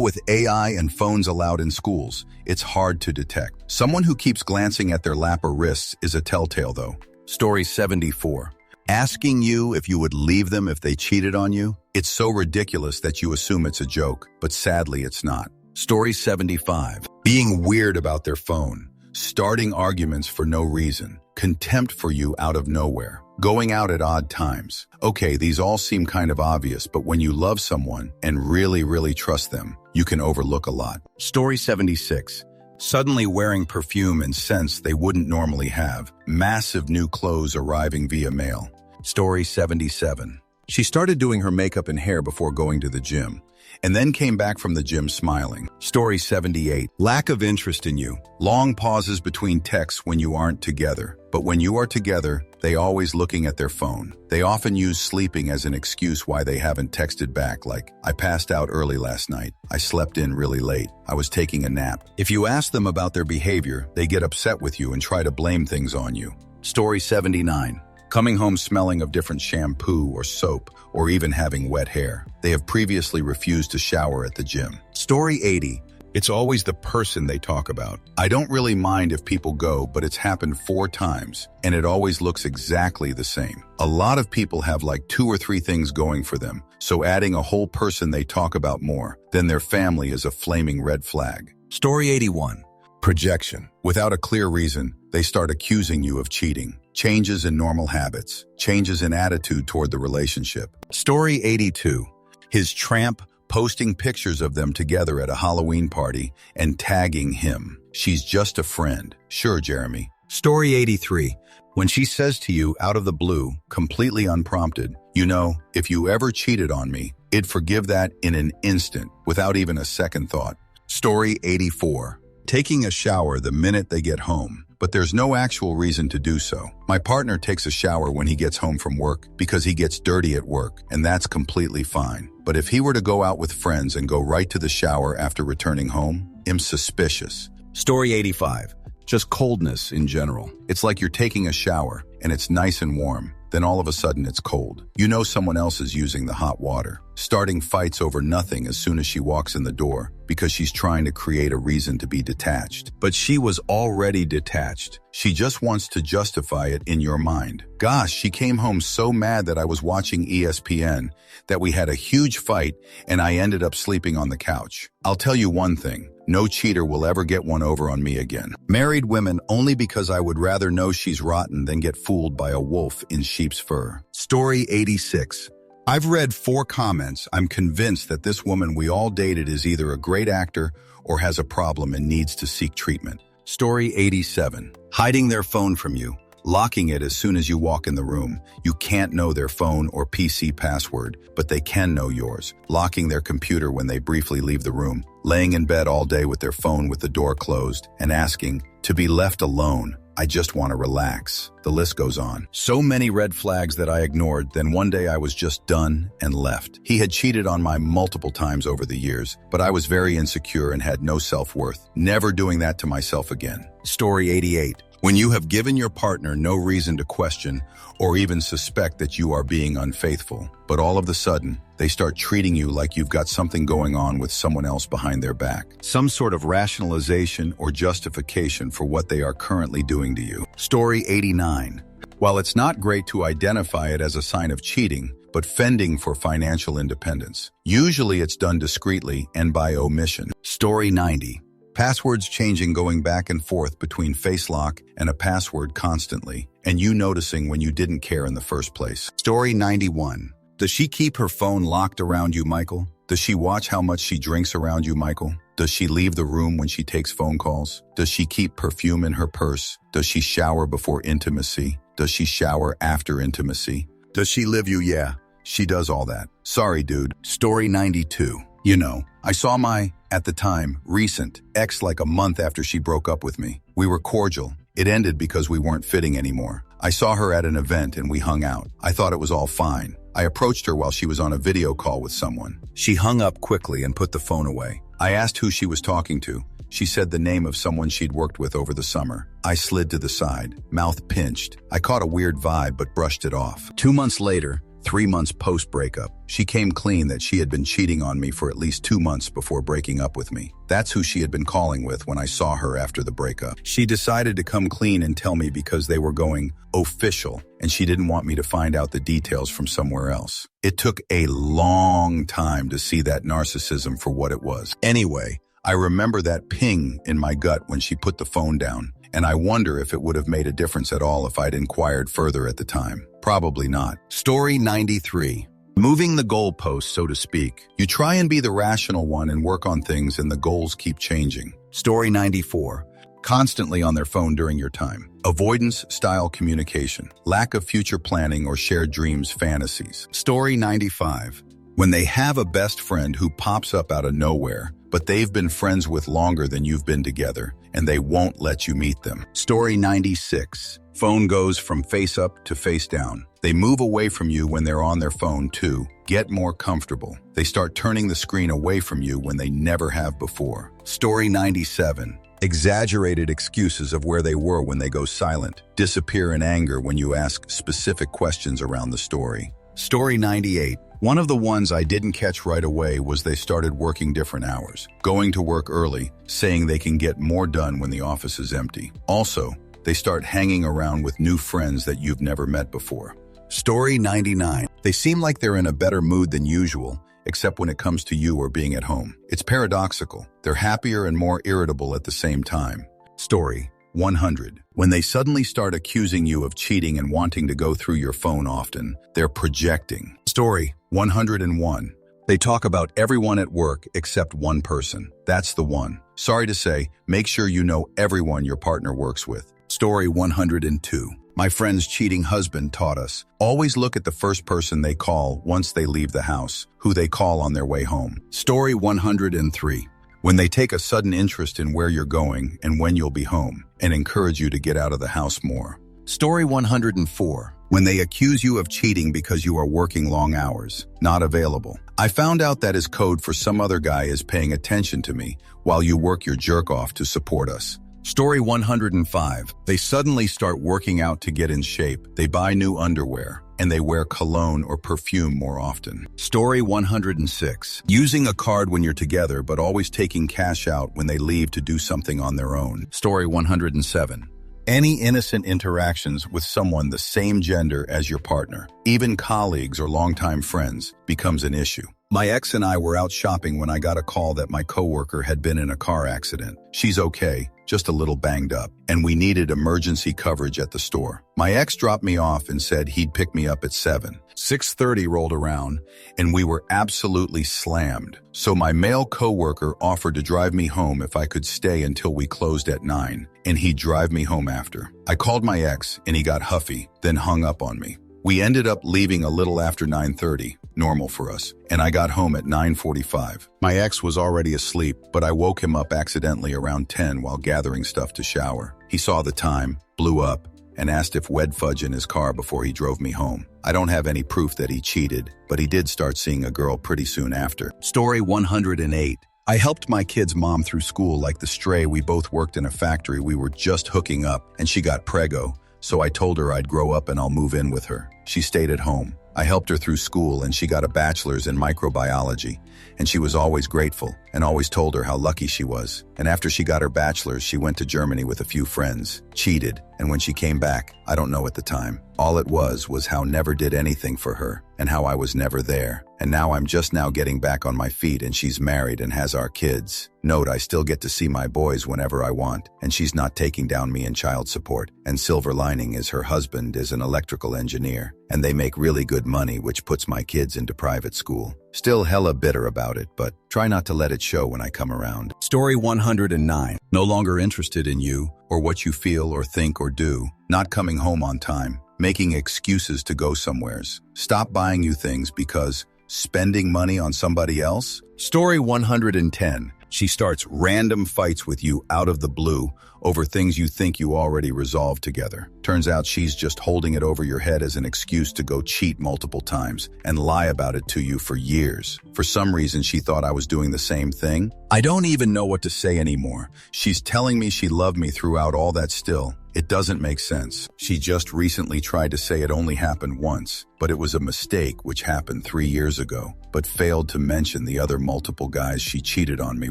with AI and phones allowed in schools, it's hard to detect. Someone who keeps glancing at their lap or wrists is a telltale though. Story 74. Asking you if you would leave them if they cheated on you? It's so ridiculous that you assume it's a joke, but sadly it's not. Story 75. Being weird about their phone. Starting arguments for no reason. Contempt for you out of nowhere. Going out at odd times. Okay, these all seem kind of obvious, but when you love someone and really trust them, you can overlook a lot. Story 76. Suddenly wearing perfume and scents they wouldn't normally have. Massive new clothes arriving via mail. Story 77. She started doing her makeup and hair before going to the gym, and then came back from the gym smiling. Story 78. Lack of interest in you. Long pauses between texts when you aren't together. But when you are together, they always looking at their phone. They often use sleeping as an excuse why they haven't texted back, like, "I passed out early last night. I slept in really late. I was taking a nap." If you ask them about their behavior, they get upset with you and try to blame things on you. Story 79. Coming home smelling of different shampoo or soap, or even having wet hair. They have previously refused to shower at the gym. Story 80. It's always the person they talk about. I don't really mind if people go, but it's happened 4 times, and it always looks exactly the same. A lot of people have like 2 or 3 things going for them, so adding a whole person they talk about more than their family is a flaming red flag. Story 81. Projection. Without a clear reason, they start accusing you of cheating. Changes in normal habits. Changes in attitude toward the relationship. Story 82. His tramp posting pictures of them together at a Halloween party and tagging him. She's just a friend. Sure, Jeremy. Story 83. When she says to you out of the blue, completely unprompted, you know, if you ever cheated on me, I'd forgive that in an instant, without even a second thought. Story 84. Taking a shower the minute they get home, but there's no actual reason to do so. My partner takes a shower when he gets home from work because he gets dirty at work, and that's completely fine. But if he were to go out with friends and go right to the shower after returning home, I'm suspicious. Story 85. Just coldness in general. It's like you're taking a shower, and it's nice and warm. Then all of a sudden it's cold. You know someone else is using the hot water, starting fights over nothing as soon as she walks in the door because she's trying to create a reason to be detached. But she was already detached. She just wants to justify it in your mind. Gosh, she came home so mad that I was watching ESPN, that we had a huge fight, and I ended up sleeping on the couch. I'll tell you one thing. No cheater will ever get one over on me again. Married women only because I would rather know she's rotten than get fooled by a wolf in sheep's fur. Story 86. I've read 4 comments. I'm convinced that this woman we all dated is either a great actor or has a problem and needs to seek treatment. Story 87. Hiding their phone from you. Locking it as soon as you walk in the room. You can't know their phone or PC password, but they can know yours. Locking their computer when they briefly leave the room. Laying in bed all day with their phone with the door closed and asking to be left alone. I just want to relax. The list goes on. So many red flags that I ignored, then one day I was just done and left. He had cheated on me multiple times over the years, but I was very insecure and had no self-worth. Never doing that to myself again. Story 88. When you have given your partner no reason to question or even suspect that you are being unfaithful, but all of a sudden, they start treating you like you've got something going on with someone else behind their back. Some sort of rationalization or justification for what they are currently doing to you. Story 89. While it's not great to identify it as a sign of cheating, but fending for financial independence. Usually it's done discreetly and by omission. Story 90. Passwords changing, going back and forth between FaceLock and a password constantly, and you noticing when you didn't care in the first place. Story 91. Does she keep her phone locked around you, Michael? Does she watch how much she drinks around you, Michael? Does she leave the room when she takes phone calls? Does she keep perfume in her purse? Does she shower before intimacy? Does she shower after intimacy? Does she live you? Yeah, she does all that. Sorry, dude. Story 92. You know, I saw my, at the time, recent ex like a month after she broke up with me. We were cordial. It ended because we weren't fitting anymore. I saw her at an event and we hung out. I thought it was all fine. I approached her while she was on a video call with someone. She hung up quickly and put the phone away. I asked who she was talking to. She said the name of someone she'd worked with over the summer. I slid to the side, mouth pinched. I caught a weird vibe but brushed it off. 2 months later, 3 months post-breakup, she came clean that she had been cheating on me for at least 2 months before breaking up with me. That's who she had been calling with when I saw her after the breakup. She decided to come clean and tell me because they were going official, and she didn't want me to find out the details from somewhere else. It took a long time to see that narcissism for what it was. Anyway, I remember that ping in my gut when she put the phone down, and I wonder if it would have made a difference at all if I'd inquired further at the time. Probably not. Story 93. Moving the goalposts, so to speak. You try and be the rational one and work on things and the goals keep changing. Story 94. Constantly on their phone during your time. Avoidance style communication. Lack of future planning or shared dreams, fantasies. Story 95. When they have a best friend who pops up out of nowhere, but they've been friends with longer than you've been together, and they won't let you meet them. Story 96. Phone goes from face up to face down. They move away from you when they're on their phone too. Get more comfortable. They start turning the screen away from you when they never have before. Story 97. Exaggerated excuses of where they were when they go silent. Disappear in anger when you ask specific questions around the story. Story 98. One of the ones I didn't catch right away was they started working different hours. Going to work early, saying they can get more done when the office is empty. Also, they start hanging around with new friends that you've never met before. Story 99. They seem like they're in a better mood than usual, except when it comes to you or being at home. It's paradoxical. They're happier and more irritable at the same time. Story 100. When they suddenly start accusing you of cheating and wanting to go through your phone often, they're projecting. Story 101. They talk about everyone at work except one person. That's the one. Sorry to say, make sure you know everyone your partner works with. Story 102. My friend's cheating husband taught us, always look at the first person they call once they leave the house, who they call on their way home. Story 103. When they take a sudden interest in where you're going and when you'll be home, and encourage you to get out of the house more. Story 104. When they accuse you of cheating because you are working long hours, not available. I found out that is code for some other guy is paying attention to me while you work your jerk off to support us. Story 105. They suddenly start working out to get in shape. They buy new underwear, and they wear cologne or perfume more often. Story 106. Using a card when you're together, but always taking cash out when they leave to do something on their own. Story 107. Any innocent interactions with someone the same gender as your partner, even colleagues or longtime friends, becomes an issue. My ex and I were out shopping when I got a call that my coworker had been in a car accident. She's okay, just a little banged up, and we needed emergency coverage at the store. My ex dropped me off and said he'd pick me up at 7. 6:30 rolled around, and we were absolutely slammed. So my male coworker offered to drive me home if I could stay until we closed at 9, and he'd drive me home after. I called my ex, and he got huffy, then hung up on me. We ended up leaving a little after 9:30, normal for us, and I got home at 9:45. My ex was already asleep, but I woke him up accidentally around 10 while gathering stuff to shower. He saw the time, blew up, and asked if we'd fudge in his car before he drove me home. I don't have any proof that he cheated, but he did start seeing a girl pretty soon after. Story 108. I helped my kid's mom through school like the stray. We both worked in a factory. We were just hooking up, and she got preggo. So I told her I'd grow up and I'll move in with her. She stayed at home. I helped her through school and she got a bachelor's in microbiology. And she was always grateful and always told her how lucky she was. And after she got her bachelor's, she went to Germany with a few friends, cheated, and when she came back, I don't know at the time. All it was how never did anything for her and how I was never there. And now I'm just now getting back on my feet and she's married and has our kids. Note, I still get to see my boys whenever I want, and she's not taking down me in child support. And silver lining is her husband is an electrical engineer, and they make really good money, which puts my kids into private school. Still hella bitter about it, but try not to let it show when I come around. Story 109. No longer interested in you, or what you feel or think or do. Not coming home on time. Making excuses to go somewheres. Stop buying you things because spending money on somebody else? Story 110. She starts random fights with you out of the blue over things you think you already resolved together. Turns out she's just holding it over your head as an excuse to go cheat multiple times and lie about it to you for years. For some reason, she thought I was doing the same thing. I don't even know what to say anymore. She's telling me she loved me throughout all that still. It doesn't make sense. She just recently tried to say it only happened once, but it was a mistake which happened 3 years ago, but failed to mention the other multiple guys she cheated on me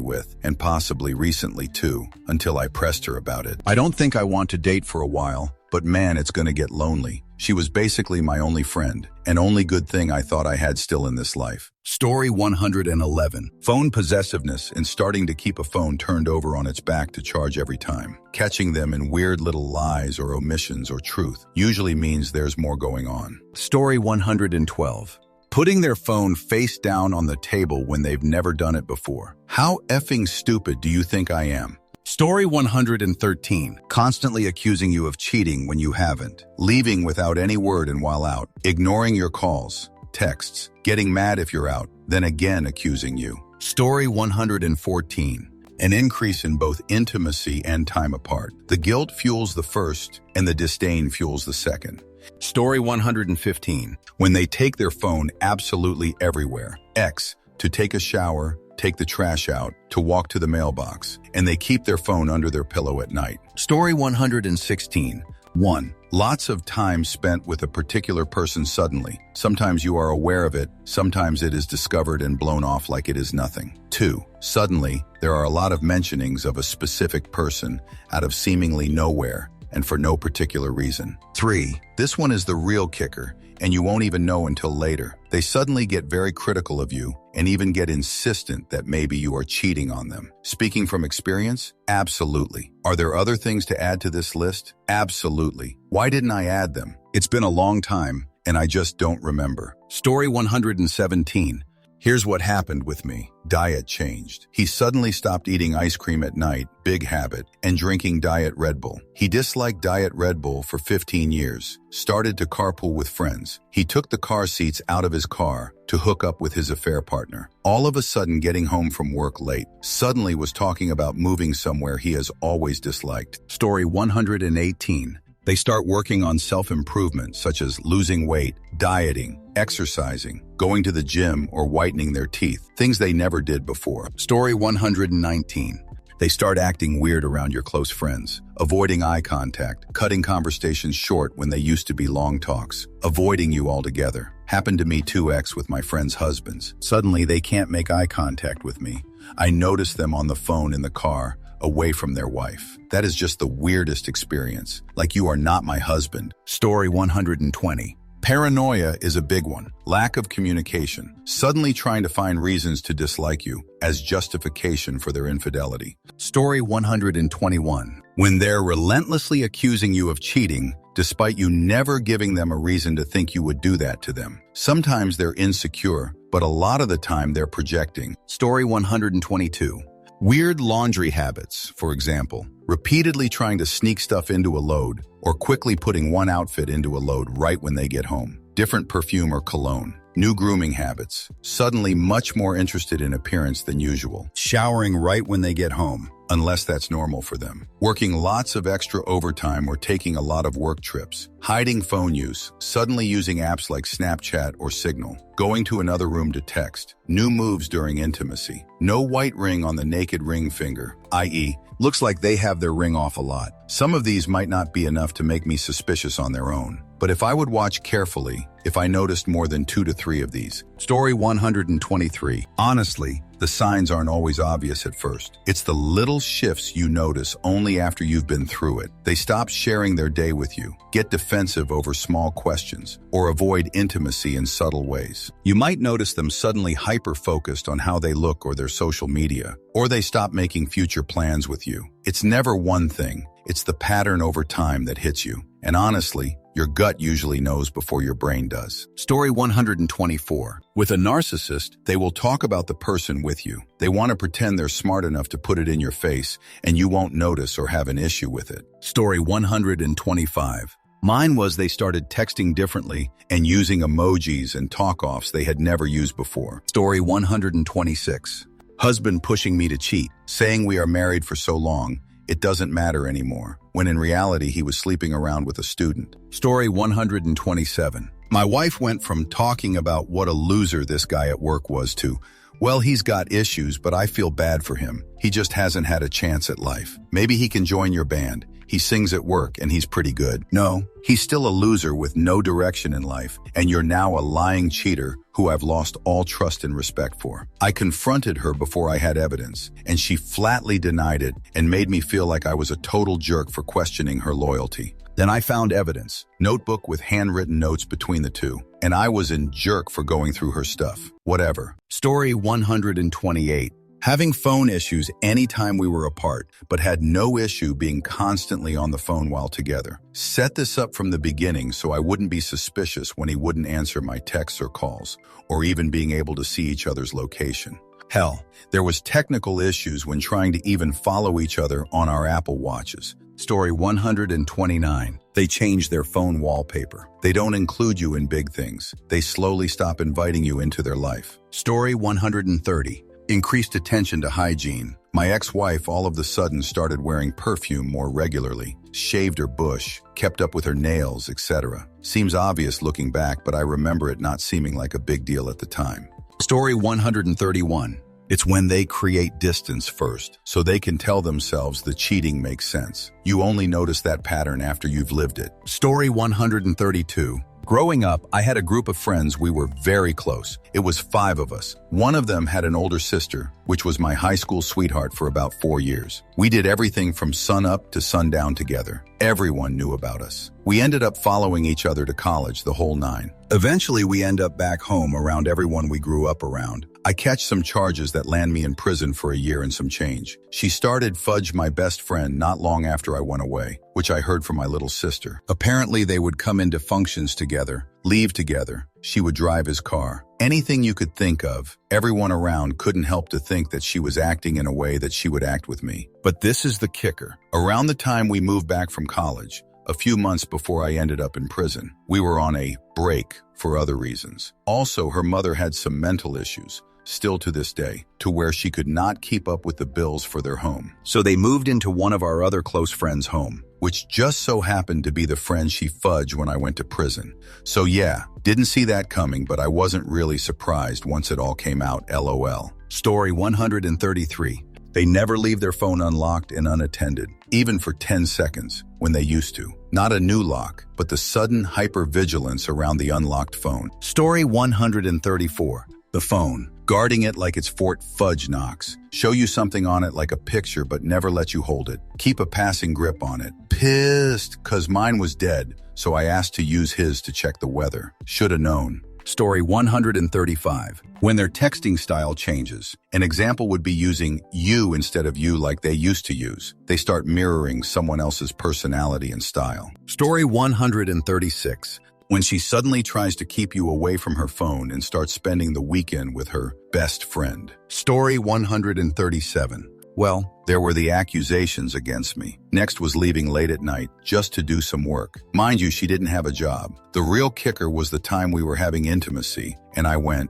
with, and possibly recently too, until I pressed her about it. I don't think I want to date for a while, but man, it's gonna get lonely. She was basically my only friend, and only good thing I thought I had still in this life. Story 111. Phone possessiveness and starting to keep a phone turned over on its back to charge every time. Catching them in weird little lies or omissions or truth usually means there's more going on. Story 112. Putting their phone face down on the table when they've never done it before. How effing stupid do you think I am? Story 113. Constantly accusing you of cheating when you haven't. Leaving without any word and while out. Ignoring your calls, texts. Getting mad if you're out, then again accusing you. Story 114. An increase in both intimacy and time apart. The guilt fuels the first, and the disdain fuels the second. Story 115. When they take their phone absolutely everywhere. X, to take a shower, take the trash out, to walk to the mailbox, and they keep their phone under their pillow at night. Story 116. 1. Lots of time spent with a particular person suddenly. Sometimes you are aware of it, sometimes it is discovered and blown off like it is nothing. 2. Suddenly, there are a lot of mentionings of a specific person out of seemingly nowhere and for no particular reason. 3. This one is the real kicker, and you won't even know until later. They suddenly get very critical of you and even get insistent that maybe you are cheating on them. Speaking from experience? Absolutely. Are there other things to add to this list? Absolutely. Why didn't I add them? It's been a long time, and I just don't remember. Story 117. Here's what happened with me. Diet changed. He suddenly stopped eating ice cream at night, big habit, and drinking Diet Red Bull. He disliked Diet Red Bull for 15 years, started to carpool with friends. He took the car seats out of his car to hook up with his affair partner. All of a sudden, getting home from work late, suddenly was talking about moving somewhere he has always disliked. Story 118. They start working on self-improvement, such as losing weight, dieting, exercising, going to the gym, or whitening their teeth, things they never did before. Story 119. They start acting weird around your close friends, avoiding eye contact, cutting conversations short when they used to be long talks, avoiding you altogether. Happened to me 2x with my friends' husbands. Suddenly, they can't make eye contact with me. I notice them on the phone in the car, away from their wife. That is just the weirdest experience. Like you are not my husband. Story 120. Paranoia is a big one. Lack of communication. Suddenly trying to find reasons to dislike you as justification for their infidelity. Story 121. When they're relentlessly accusing you of cheating, despite you never giving them a reason to think you would do that to them. Sometimes they're insecure, but a lot of the time they're projecting. Story 122. Weird laundry habits, for example, repeatedly trying to sneak stuff into a load or quickly putting one outfit into a load right when they get home. Different perfume or cologne. New grooming habits. Suddenly much more interested in appearance than usual. Showering right when they get home, unless that's normal for them. Working lots of extra overtime or taking a lot of work trips. Hiding phone use. Suddenly using apps like Snapchat or Signal. Going to another room to text. New moves during intimacy. No white ring on the naked ring finger, i.e., looks like they have their ring off a lot. Some of these might not be enough to make me suspicious on their own. But if I would watch carefully, if I noticed more than 2 to 3 of these. Story 123. Honestly, the signs aren't always obvious at first. It's the little shifts you notice only after you've been through it. They stop sharing their day with you, get defensive over small questions, or avoid intimacy in subtle ways. You might notice them suddenly hyper-focused on how they look or their social media, or they stop making future plans with you. It's never one thing. It's the pattern over time that hits you. And honestly, your gut usually knows before your brain does. Story 124. With a narcissist, they will talk about the person with you. They want to pretend they're smart enough to put it in your face, and you won't notice or have an issue with it. Story 125. Mine was they started texting differently and using emojis and talk-offs they had never used before. Story 126. Husband pushing me to cheat, saying we are married for so long, it doesn't matter anymore, when in reality he was sleeping around with a student. Story 127. My wife went from talking about what a loser this guy at work was to, well, he's got issues, but I feel bad for him. He just hasn't had a chance at life. Maybe he can join your band. He sings at work and he's pretty good. No, he's still a loser with no direction in life, and you're now a lying cheater who I've lost all trust and respect for. I confronted her before I had evidence, and she flatly denied it and made me feel like I was a total jerk for questioning her loyalty. Then I found evidence, notebook with handwritten notes between the two, and I was in jerk for going through her stuff. Whatever. Story 128. Having phone issues anytime we were apart, but had no issue being constantly on the phone while together. Set this up from the beginning so I wouldn't be suspicious when he wouldn't answer my texts or calls, or even being able to see each other's location. Hell, there was technical issues when trying to even follow each other on our Apple Watches. Story 129. They change their phone wallpaper. They don't include you in big things. They slowly stop inviting you into their life. Story 130. Increased attention to hygiene. My ex-wife all of a sudden started wearing perfume more regularly, shaved her bush, kept up with her nails, etc. Seems obvious looking back, but I remember it not seeming like a big deal at the time. Story 131. It's when they create distance first, so they can tell themselves the cheating makes sense. You only notice that pattern after you've lived it. Story 132. Growing up, I had a group of friends we were very close. It was 5 of us. One of them had an older sister, which was my high school sweetheart for about 4 years. We did everything from sunup to sundown together. Everyone knew about us. We ended up following each other to college, the whole 9. Eventually, we end up back home around everyone we grew up around. I catch some charges that land me in prison for a year and some change. She started Fudge, my best friend, not long after I went away, which I heard from my little sister. Apparently, they would come into functions together, leave together, she would drive his car. Anything you could think of, everyone around couldn't help to think that she was acting in a way that she would act with me. But this is the kicker. Around the time we moved back from college, a few months before I ended up in prison, we were on a break for other reasons. Also, her mother had some mental issues, still to this day, to where she could not keep up with the bills for their home. So they moved into one of our other close friends' home, which just so happened to be the friend she fudged when I went to prison. So yeah, didn't see that coming, but I wasn't really surprised once it all came out, LOL. Story 133. They never leave their phone unlocked and unattended, even for 10 seconds, when they used to. Not a new lock, but the sudden hypervigilance around the unlocked phone. Story 134. The phone. Guarding it like it's Fort Fudge Knox. Show you something on it like a picture but never let you hold it. Keep a passing grip on it. Pissed, cause mine was dead, so I asked to use his to check the weather. Shoulda known. Story 135. When their texting style changes, an example would be using you instead of you like they used to use. They start mirroring someone else's personality and style. Story 136. When she suddenly tries to keep you away from her phone and starts spending the weekend with her best friend. Story 137. Well, there were the accusations against me. Next was leaving late at night just to do some work. Mind you, she didn't have a job. The real kicker was the time we were having intimacy, and I went,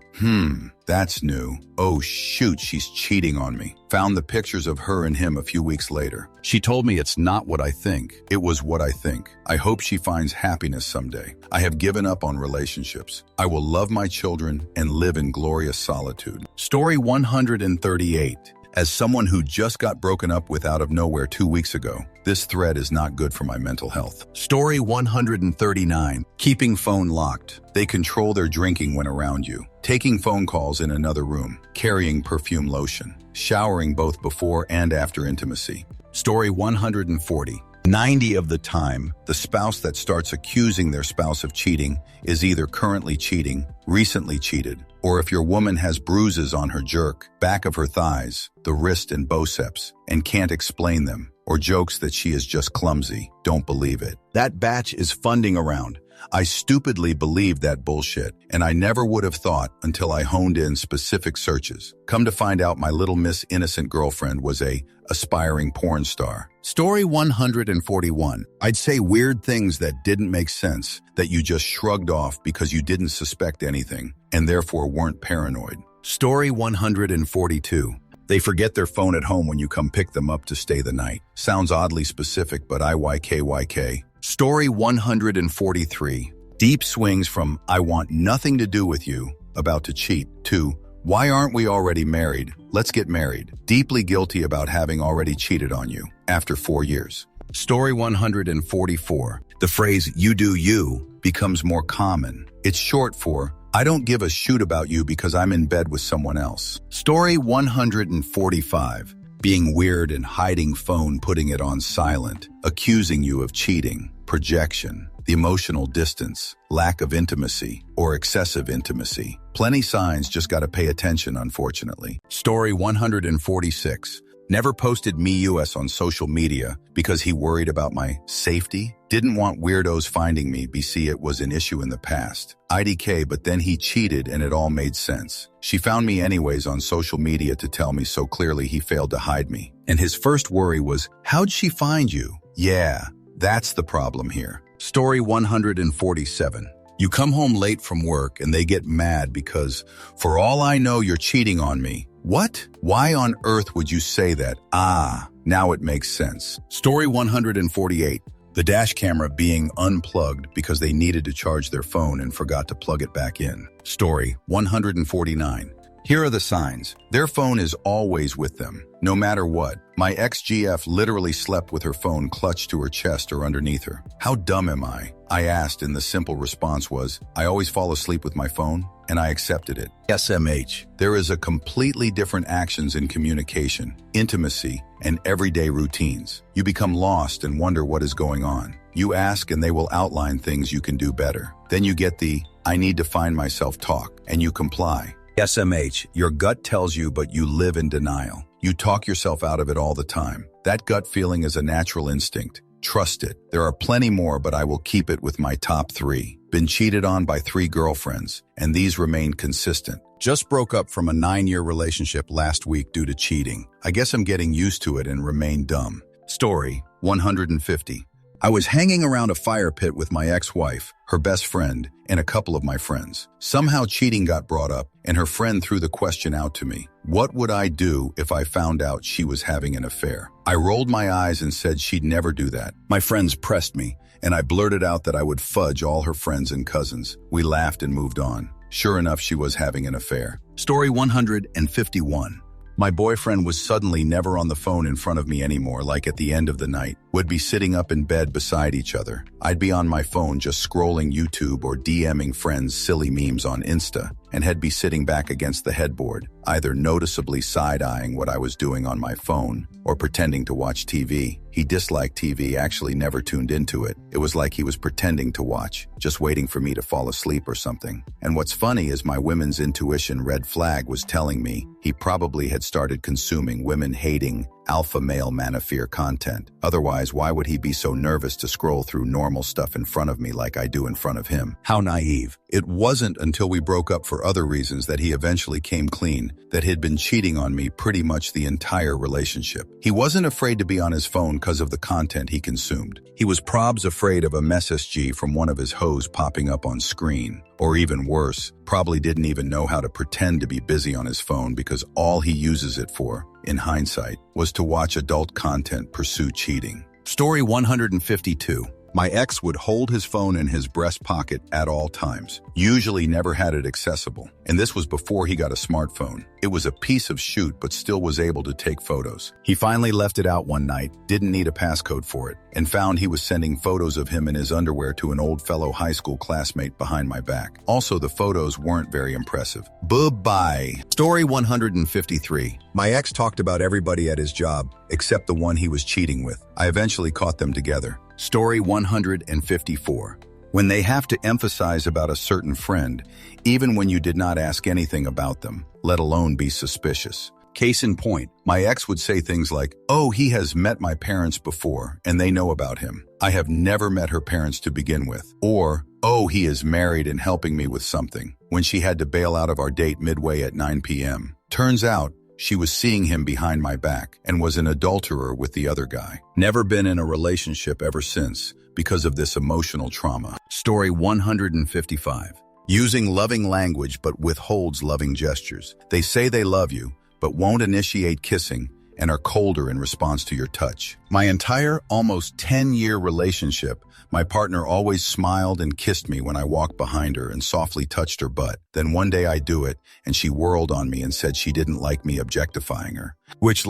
that's new. Oh shoot, she's cheating on me. Found the pictures of her and him a few weeks later. She told me it's not what I think. It was what I think. I hope she finds happiness someday. I have given up on relationships. I will love my children and live in glorious solitude. Story 138. As someone who just got broken up with out of nowhere 2 weeks ago, this thread is not good for my mental health. Story 139. Keeping phone locked. They control their drinking when around you. Taking phone calls in another room. Carrying perfume lotion. Showering both before and after intimacy. Story 140. 90 of the time, the spouse that starts accusing their spouse of cheating is either currently cheating, recently cheated, or if your woman has bruises on her jerk, back of her thighs, the wrist and biceps, and can't explain them, or jokes that she is just clumsy, don't believe it. That batch is funding around. I stupidly believed that bullshit, and I never would have thought until I honed in specific searches. Come to find out my little Miss Innocent girlfriend was a aspiring porn star. Story 141. I'd say weird things that didn't make sense, that you just shrugged off because you didn't suspect anything, and therefore weren't paranoid. Story 142. They forget their phone at home when you come pick them up to stay the night. Sounds oddly specific, but IYKYK. Story 143. Deep swings from I want nothing to do with you, about to cheat, to why aren't we already married? Let's get married. Deeply guilty about having already cheated on you, after 4 years. Story 144. The phrase you do you becomes more common. It's short for I don't give a shoot about you because I'm in bed with someone else. Story 145. Being weird and hiding phone, putting it on silent, accusing you of cheating, projection, the emotional distance, lack of intimacy, or excessive intimacy. Plenty signs, just gotta pay attention, unfortunately. Story 146. Never posted me US on social media because he worried about my safety. Didn't want weirdos finding me, BC it was an issue in the past. IDK, but then he cheated and it all made sense. She found me anyways on social media to tell me, so clearly he failed to hide me. And his first worry was, how'd she find you? Yeah, that's the problem here. Story 147. You come home late from work and they get mad because, for all I know, you're cheating on me. What? Why on earth would you say that? Ah, now it makes sense. Story 148. The dash camera being unplugged because they needed to charge their phone and forgot to plug it back in. Story 149. Here are the signs. Their phone is always with them, no matter what. My ex-GF literally slept with her phone clutched to her chest or underneath her. How dumb am I? I asked, and the simple response was, I always fall asleep with my phone, and I accepted it. SMH. There is a completely different actions in communication, intimacy, and everyday routines. You become lost and wonder what is going on. You ask and they will outline things you can do better. Then you get the, I need to find myself talk, and you comply. SMH, your gut tells you, but you live in denial. You talk yourself out of it all the time. That gut feeling is a natural instinct. Trust it. There are plenty more, but I will keep it with my top 3. Been cheated on by 3 girlfriends, and these remained consistent. Just broke up from a 9-year relationship last week due to cheating. I guess I'm getting used to it and remain dumb. Story 150. I was hanging around a fire pit with my ex-wife, her best friend, and a couple of my friends. Somehow cheating got brought up, and her friend threw the question out to me. What would I do if I found out she was having an affair? I rolled my eyes and said she'd never do that. My friends pressed me, and I blurted out that I would fudge all her friends and cousins. We laughed and moved on. Sure enough, she was having an affair. Story 151. My boyfriend was suddenly never on the phone in front of me anymore, like at the end of the night. Would be sitting up in bed beside each other. I'd be on my phone just scrolling YouTube or DMing friends silly memes on Insta, and he'd be sitting back against the headboard, either noticeably side-eyeing what I was doing on my phone or pretending to watch TV. He disliked TV, actually never tuned into it. It was like he was pretending to watch, just waiting for me to fall asleep or something. And what's funny is my women's intuition red flag was telling me he probably had started consuming women-hating, alpha male manafear content. Otherwise, why would he be so nervous to scroll through normal stuff in front of me like I do in front of him? How naive. It wasn't until we broke up for other reasons that he eventually came clean that he'd been cheating on me pretty much the entire relationship. He wasn't afraid to be on his phone because of the content he consumed. He was probs afraid of a message from one of his hoes popping up on screen. Or even worse, probably didn't even know how to pretend to be busy on his phone because all he uses it for, in hindsight, was to watch adult content pursue cheating. Story 152. My ex would hold his phone in his breast pocket at all times, usually never had it accessible, and this was before he got a smartphone. It was a piece of shoot, but still was able to take photos. He finally left it out one night, didn't need a passcode for it, and found he was sending photos of him in his underwear to an old fellow high school classmate behind my back. Also, the photos weren't very impressive. Bye-bye. Story 153. My ex talked about everybody at his job, except the one he was cheating with. I eventually caught them together. Story 154. When they have to emphasize about a certain friend, even when you did not ask anything about them, let alone be suspicious. Case in point, my ex would say things like, "Oh, he has met my parents before, and they know about him. I have never met her parents to begin with." Or, "Oh, he is married and helping me with something," when she had to bail out of our date midway at 9 p.m. Turns out, she was seeing him behind my back and was an adulterer with the other guy. Never been in a relationship ever since because of this emotional trauma. Story 155. Using loving language but withholds loving gestures. They say they love you, but won't initiate kissing and are colder in response to your touch. My entire almost 10-year relationship, my partner always smiled and kissed me when I walked behind her and softly touched her butt. Then one day I do it, and she whirled on me and said she didn't like me objectifying her. Which,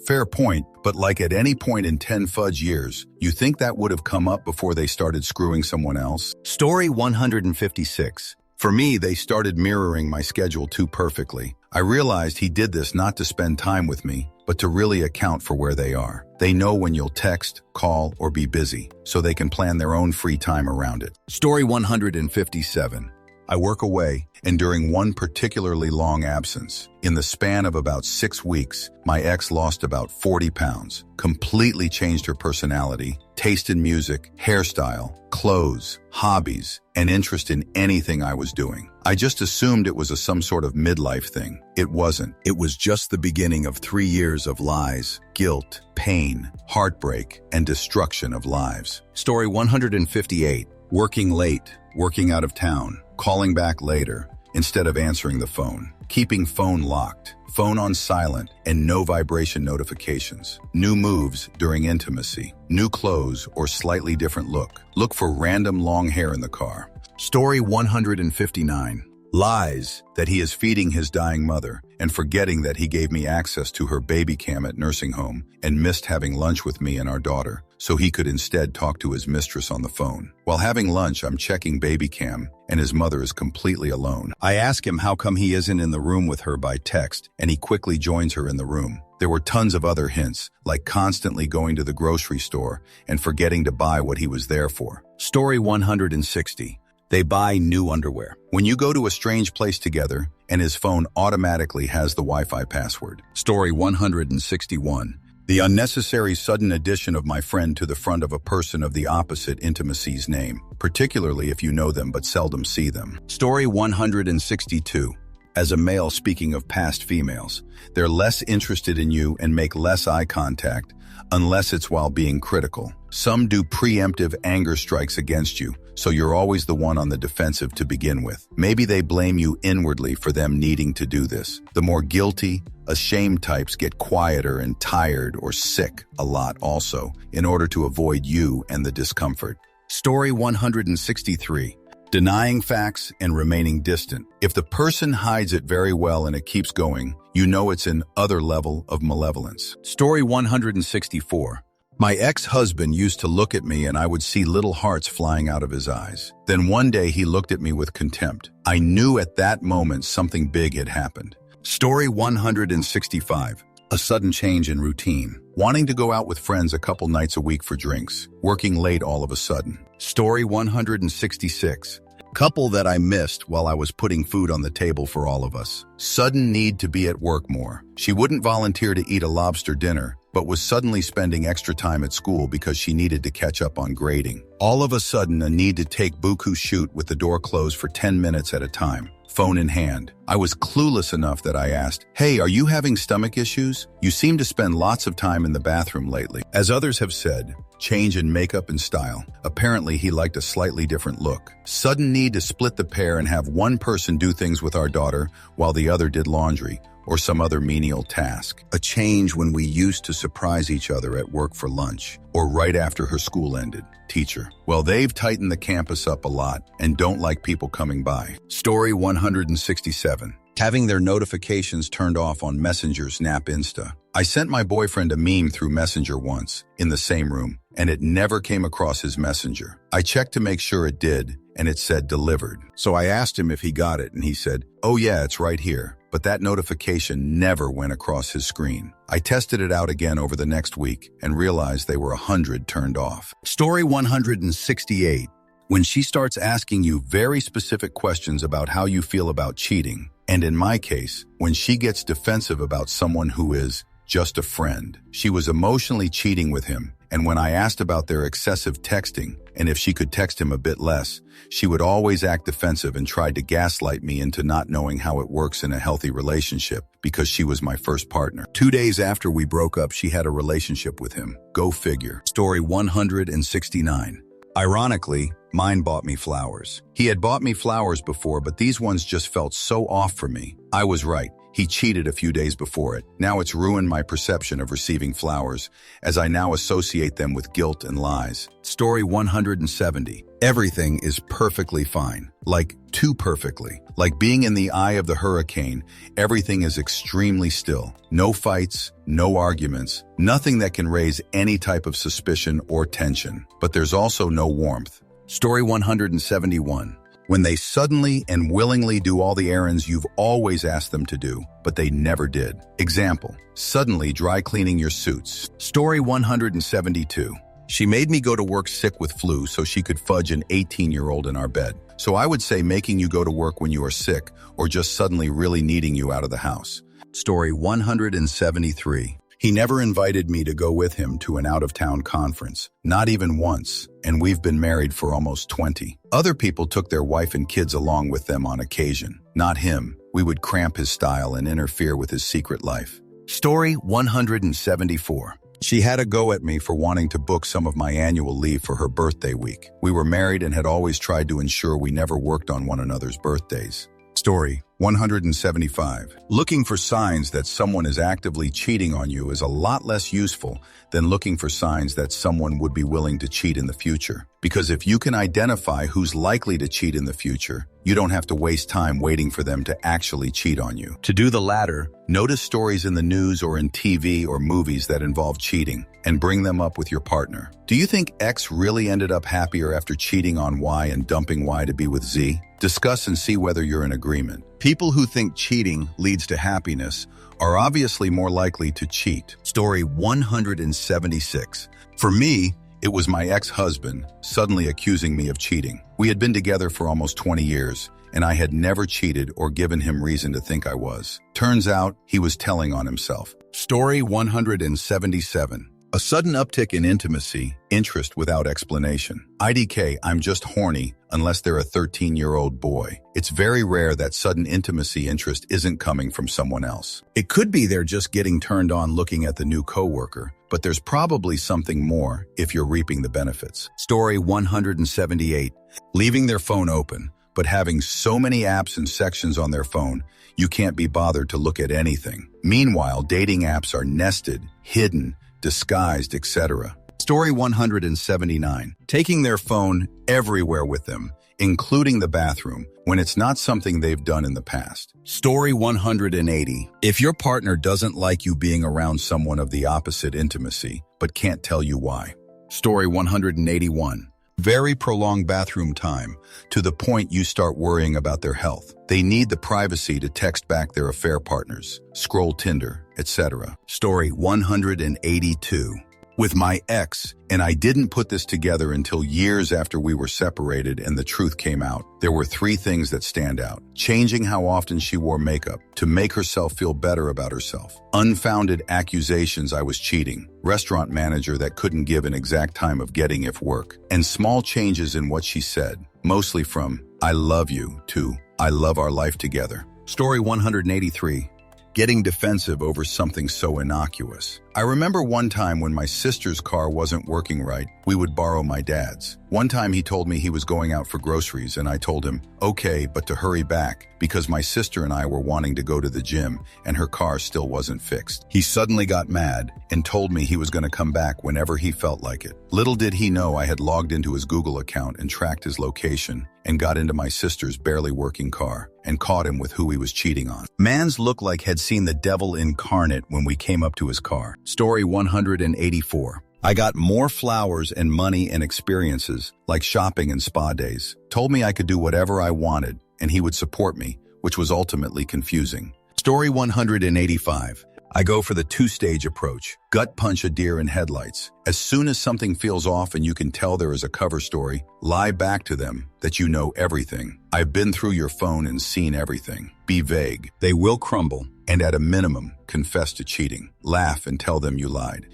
fair point, but like at any point in 10 fudge years, you think that would have come up before they started screwing someone else? Story 156. For me, they started mirroring my schedule too perfectly. I realized he did this not to spend time with me, but to really account for where they are. They know when you'll text, call, or be busy, so they can plan their own free time around it. Story 157. I work away, and during one particularly long absence, in the span of about 6 weeks, my ex lost about 40 pounds, completely changed her personality, taste in music, hairstyle, clothes, hobbies, and interest in anything I was doing. I just assumed it was some sort of midlife thing. It wasn't. It was just the beginning of 3 years of lies, guilt, pain, heartbreak, and destruction of lives. Story 158. Working late, working out of town, calling back later, instead of answering the phone, keeping phone locked, phone on silent, and no vibration notifications. New moves during intimacy, new clothes or slightly different look. Look for random long hair in the car. Story 159. Lies that he is feeding his dying mother and forgetting that he gave me access to her baby cam at nursing home and missed having lunch with me and our daughter, so he could instead talk to his mistress on the phone. While having lunch, I'm checking baby cam, and his mother is completely alone. I ask him how come he isn't in the room with her by text, and he quickly joins her in the room. There were tons of other hints, like constantly going to the grocery store and forgetting to buy what he was there for. Story 160. They buy new underwear. When you go to a strange place together, and his phone automatically has the Wi-Fi password. Story 161. The unnecessary sudden addition of my friend to the front of a person of the opposite intimacy's name, particularly if you know them but seldom see them. Story 162. As a male, speaking of past females, they're less interested in you and make less eye contact, unless it's while being critical. Some do preemptive anger strikes against you, so you're always the one on the defensive to begin with. Maybe they blame you inwardly for them needing to do this. The more guilty, ashamed types get quieter and tired or sick a lot also, in order to avoid you and the discomfort. Story 163. Denying facts and remaining distant. If the person hides it very well and it keeps going, you know it's an other level of malevolence. Story 164. My ex-husband used to look at me and I would see little hearts flying out of his eyes. Then one day he looked at me with contempt. I knew at that moment something big had happened. Story 165. A sudden change in routine. Wanting to go out with friends a couple nights a week for drinks. Working late all of a sudden. Story 166. Couple that I missed while I was putting food on the table for all of us. Sudden need to be at work more. She wouldn't volunteer to eat a lobster dinner, but was suddenly spending extra time at school because she needed to catch up on grading. All of a sudden, a need to take buku shoot with the door closed for 10 minutes at a time. Phone in hand. I was clueless enough that I asked, "Hey, are you having stomach issues? You seem to spend lots of time in the bathroom lately." As others have said, change in makeup and style. Apparently, he liked a slightly different look. Sudden need to split the pair and have one person do things with our daughter while the other did laundry or some other menial task. A change when we used to surprise each other at work for lunch or right after her school ended. Teacher. Well, they've tightened the campus up a lot and don't like people coming by. Story 167. Having their notifications turned off on Messenger, Snap, Insta. I sent my boyfriend a meme through Messenger once, in the same room, and it never came across his Messenger. I checked to make sure it did, and it said delivered. So I asked him if he got it, and he said, "Oh yeah, it's right here." But that notification never went across his screen. I tested it out again over the next week and realized they were 100 turned off. Story 168. When she starts asking you very specific questions about how you feel about cheating, and in my case, when she gets defensive about someone who is just a friend. She was emotionally cheating with him, and when I asked about their excessive texting and if she could text him a bit less, she would always act defensive and tried to gaslight me into not knowing how it works in a healthy relationship because she was my first partner. 2 days after we broke up, she had a relationship with him. Go figure. Story 169. Ironically, mine bought me flowers. He had bought me flowers before, but these ones just felt so off for me. I was right. He cheated a few days before it. Now it's ruined my perception of receiving flowers, as I now associate them with guilt and lies. Story 170. Everything is perfectly fine. Like, too perfectly. Like being in the eye of the hurricane, everything is extremely still. No fights, no arguments, nothing that can raise any type of suspicion or tension. But there's also no warmth. Story 171. When they suddenly and willingly do all the errands you've always asked them to do, but they never did. Example, suddenly dry cleaning your suits. Story 172. She made me go to work sick with flu so she could fudge an 18-year-old in our bed. So I would say making you go to work when you are sick or just suddenly really needing you out of the house. Story 173. He never invited me to go with him to an out-of-town conference, not even once, and we've been married for almost 20. Other people took their wife and kids along with them on occasion. Not him. We would cramp his style and interfere with his secret life. Story 174. She had a go at me for wanting to book some of my annual leave for her birthday week. We were married and had always tried to ensure we never worked on one another's birthdays. Story 175. Looking for signs that someone is actively cheating on you is a lot less useful than looking for signs that someone would be willing to cheat in the future. Because if you can identify who's likely to cheat in the future, you don't have to waste time waiting for them to actually cheat on you. To do the latter, notice stories in the news or in TV or movies that involve cheating and bring them up with your partner. Do you think X really ended up happier after cheating on Y and dumping Y to be with Z? Discuss and see whether you're in agreement. People who think cheating leads to happiness are obviously more likely to cheat. Story 176. For me, it was my ex-husband suddenly accusing me of cheating. We had been together for almost 20 years, and I had never cheated or given him reason to think I was. Turns out, he was telling on himself. Story 177. A sudden uptick in intimacy, interest without explanation. IDK, I'm just horny, unless they're a 13-year-old boy. It's very rare that sudden intimacy interest isn't coming from someone else. It could be they're just getting turned on looking at the new coworker, but there's probably something more if you're reaping the benefits. Story 178. Leaving their phone open, but having so many apps and sections on their phone, you can't be bothered to look at anything. Meanwhile, dating apps are nested, hidden, disguised, etc. Story 179. Taking their phone everywhere with them, including the bathroom, when it's not something they've done in the past. Story 180. If your partner doesn't like you being around someone of the opposite intimacy, but can't tell you why. Story 181. Very prolonged bathroom time, to the point you start worrying about their health. They need the privacy to text back their affair partners, scroll Tinder, etc. Story 182. With my ex, and I didn't put this together until years after we were separated and the truth came out. There were 3 things that stand out. Changing how often she wore makeup to make herself feel better about herself. Unfounded accusations I was cheating. Restaurant manager that couldn't give an exact time of getting if work. And small changes in what she said, mostly from "I love you" to "I love our life together." Story 183. Getting defensive over something so innocuous. I remember one time when my sister's car wasn't working right, we would borrow my dad's. One time he told me he was going out for groceries and I told him, okay, but to hurry back because my sister and I were wanting to go to the gym and her car still wasn't fixed. He suddenly got mad and told me he was going to come back whenever he felt like it. Little did he know I had logged into his Google account and tracked his location and got into my sister's barely working car and caught him with who he was cheating on. Man's looked like had seen the devil incarnate when we came up to his car. Story 184. I got more flowers and money and experiences, like shopping and spa days. Told me I could do whatever I wanted, and he would support me, which was ultimately confusing. Story 185. I go for the 2-stage approach. Gut punch a deer in headlights. As soon as something feels off and you can tell there is a cover story, lie back to them that you know everything. I've been through your phone and seen everything. Be vague. They will crumble, and at a minimum, confess to cheating. Laugh and tell them you lied.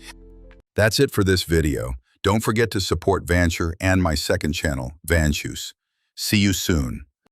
That's it for this video. Don't forget to support Vancher and my second channel, Vancher. See you soon.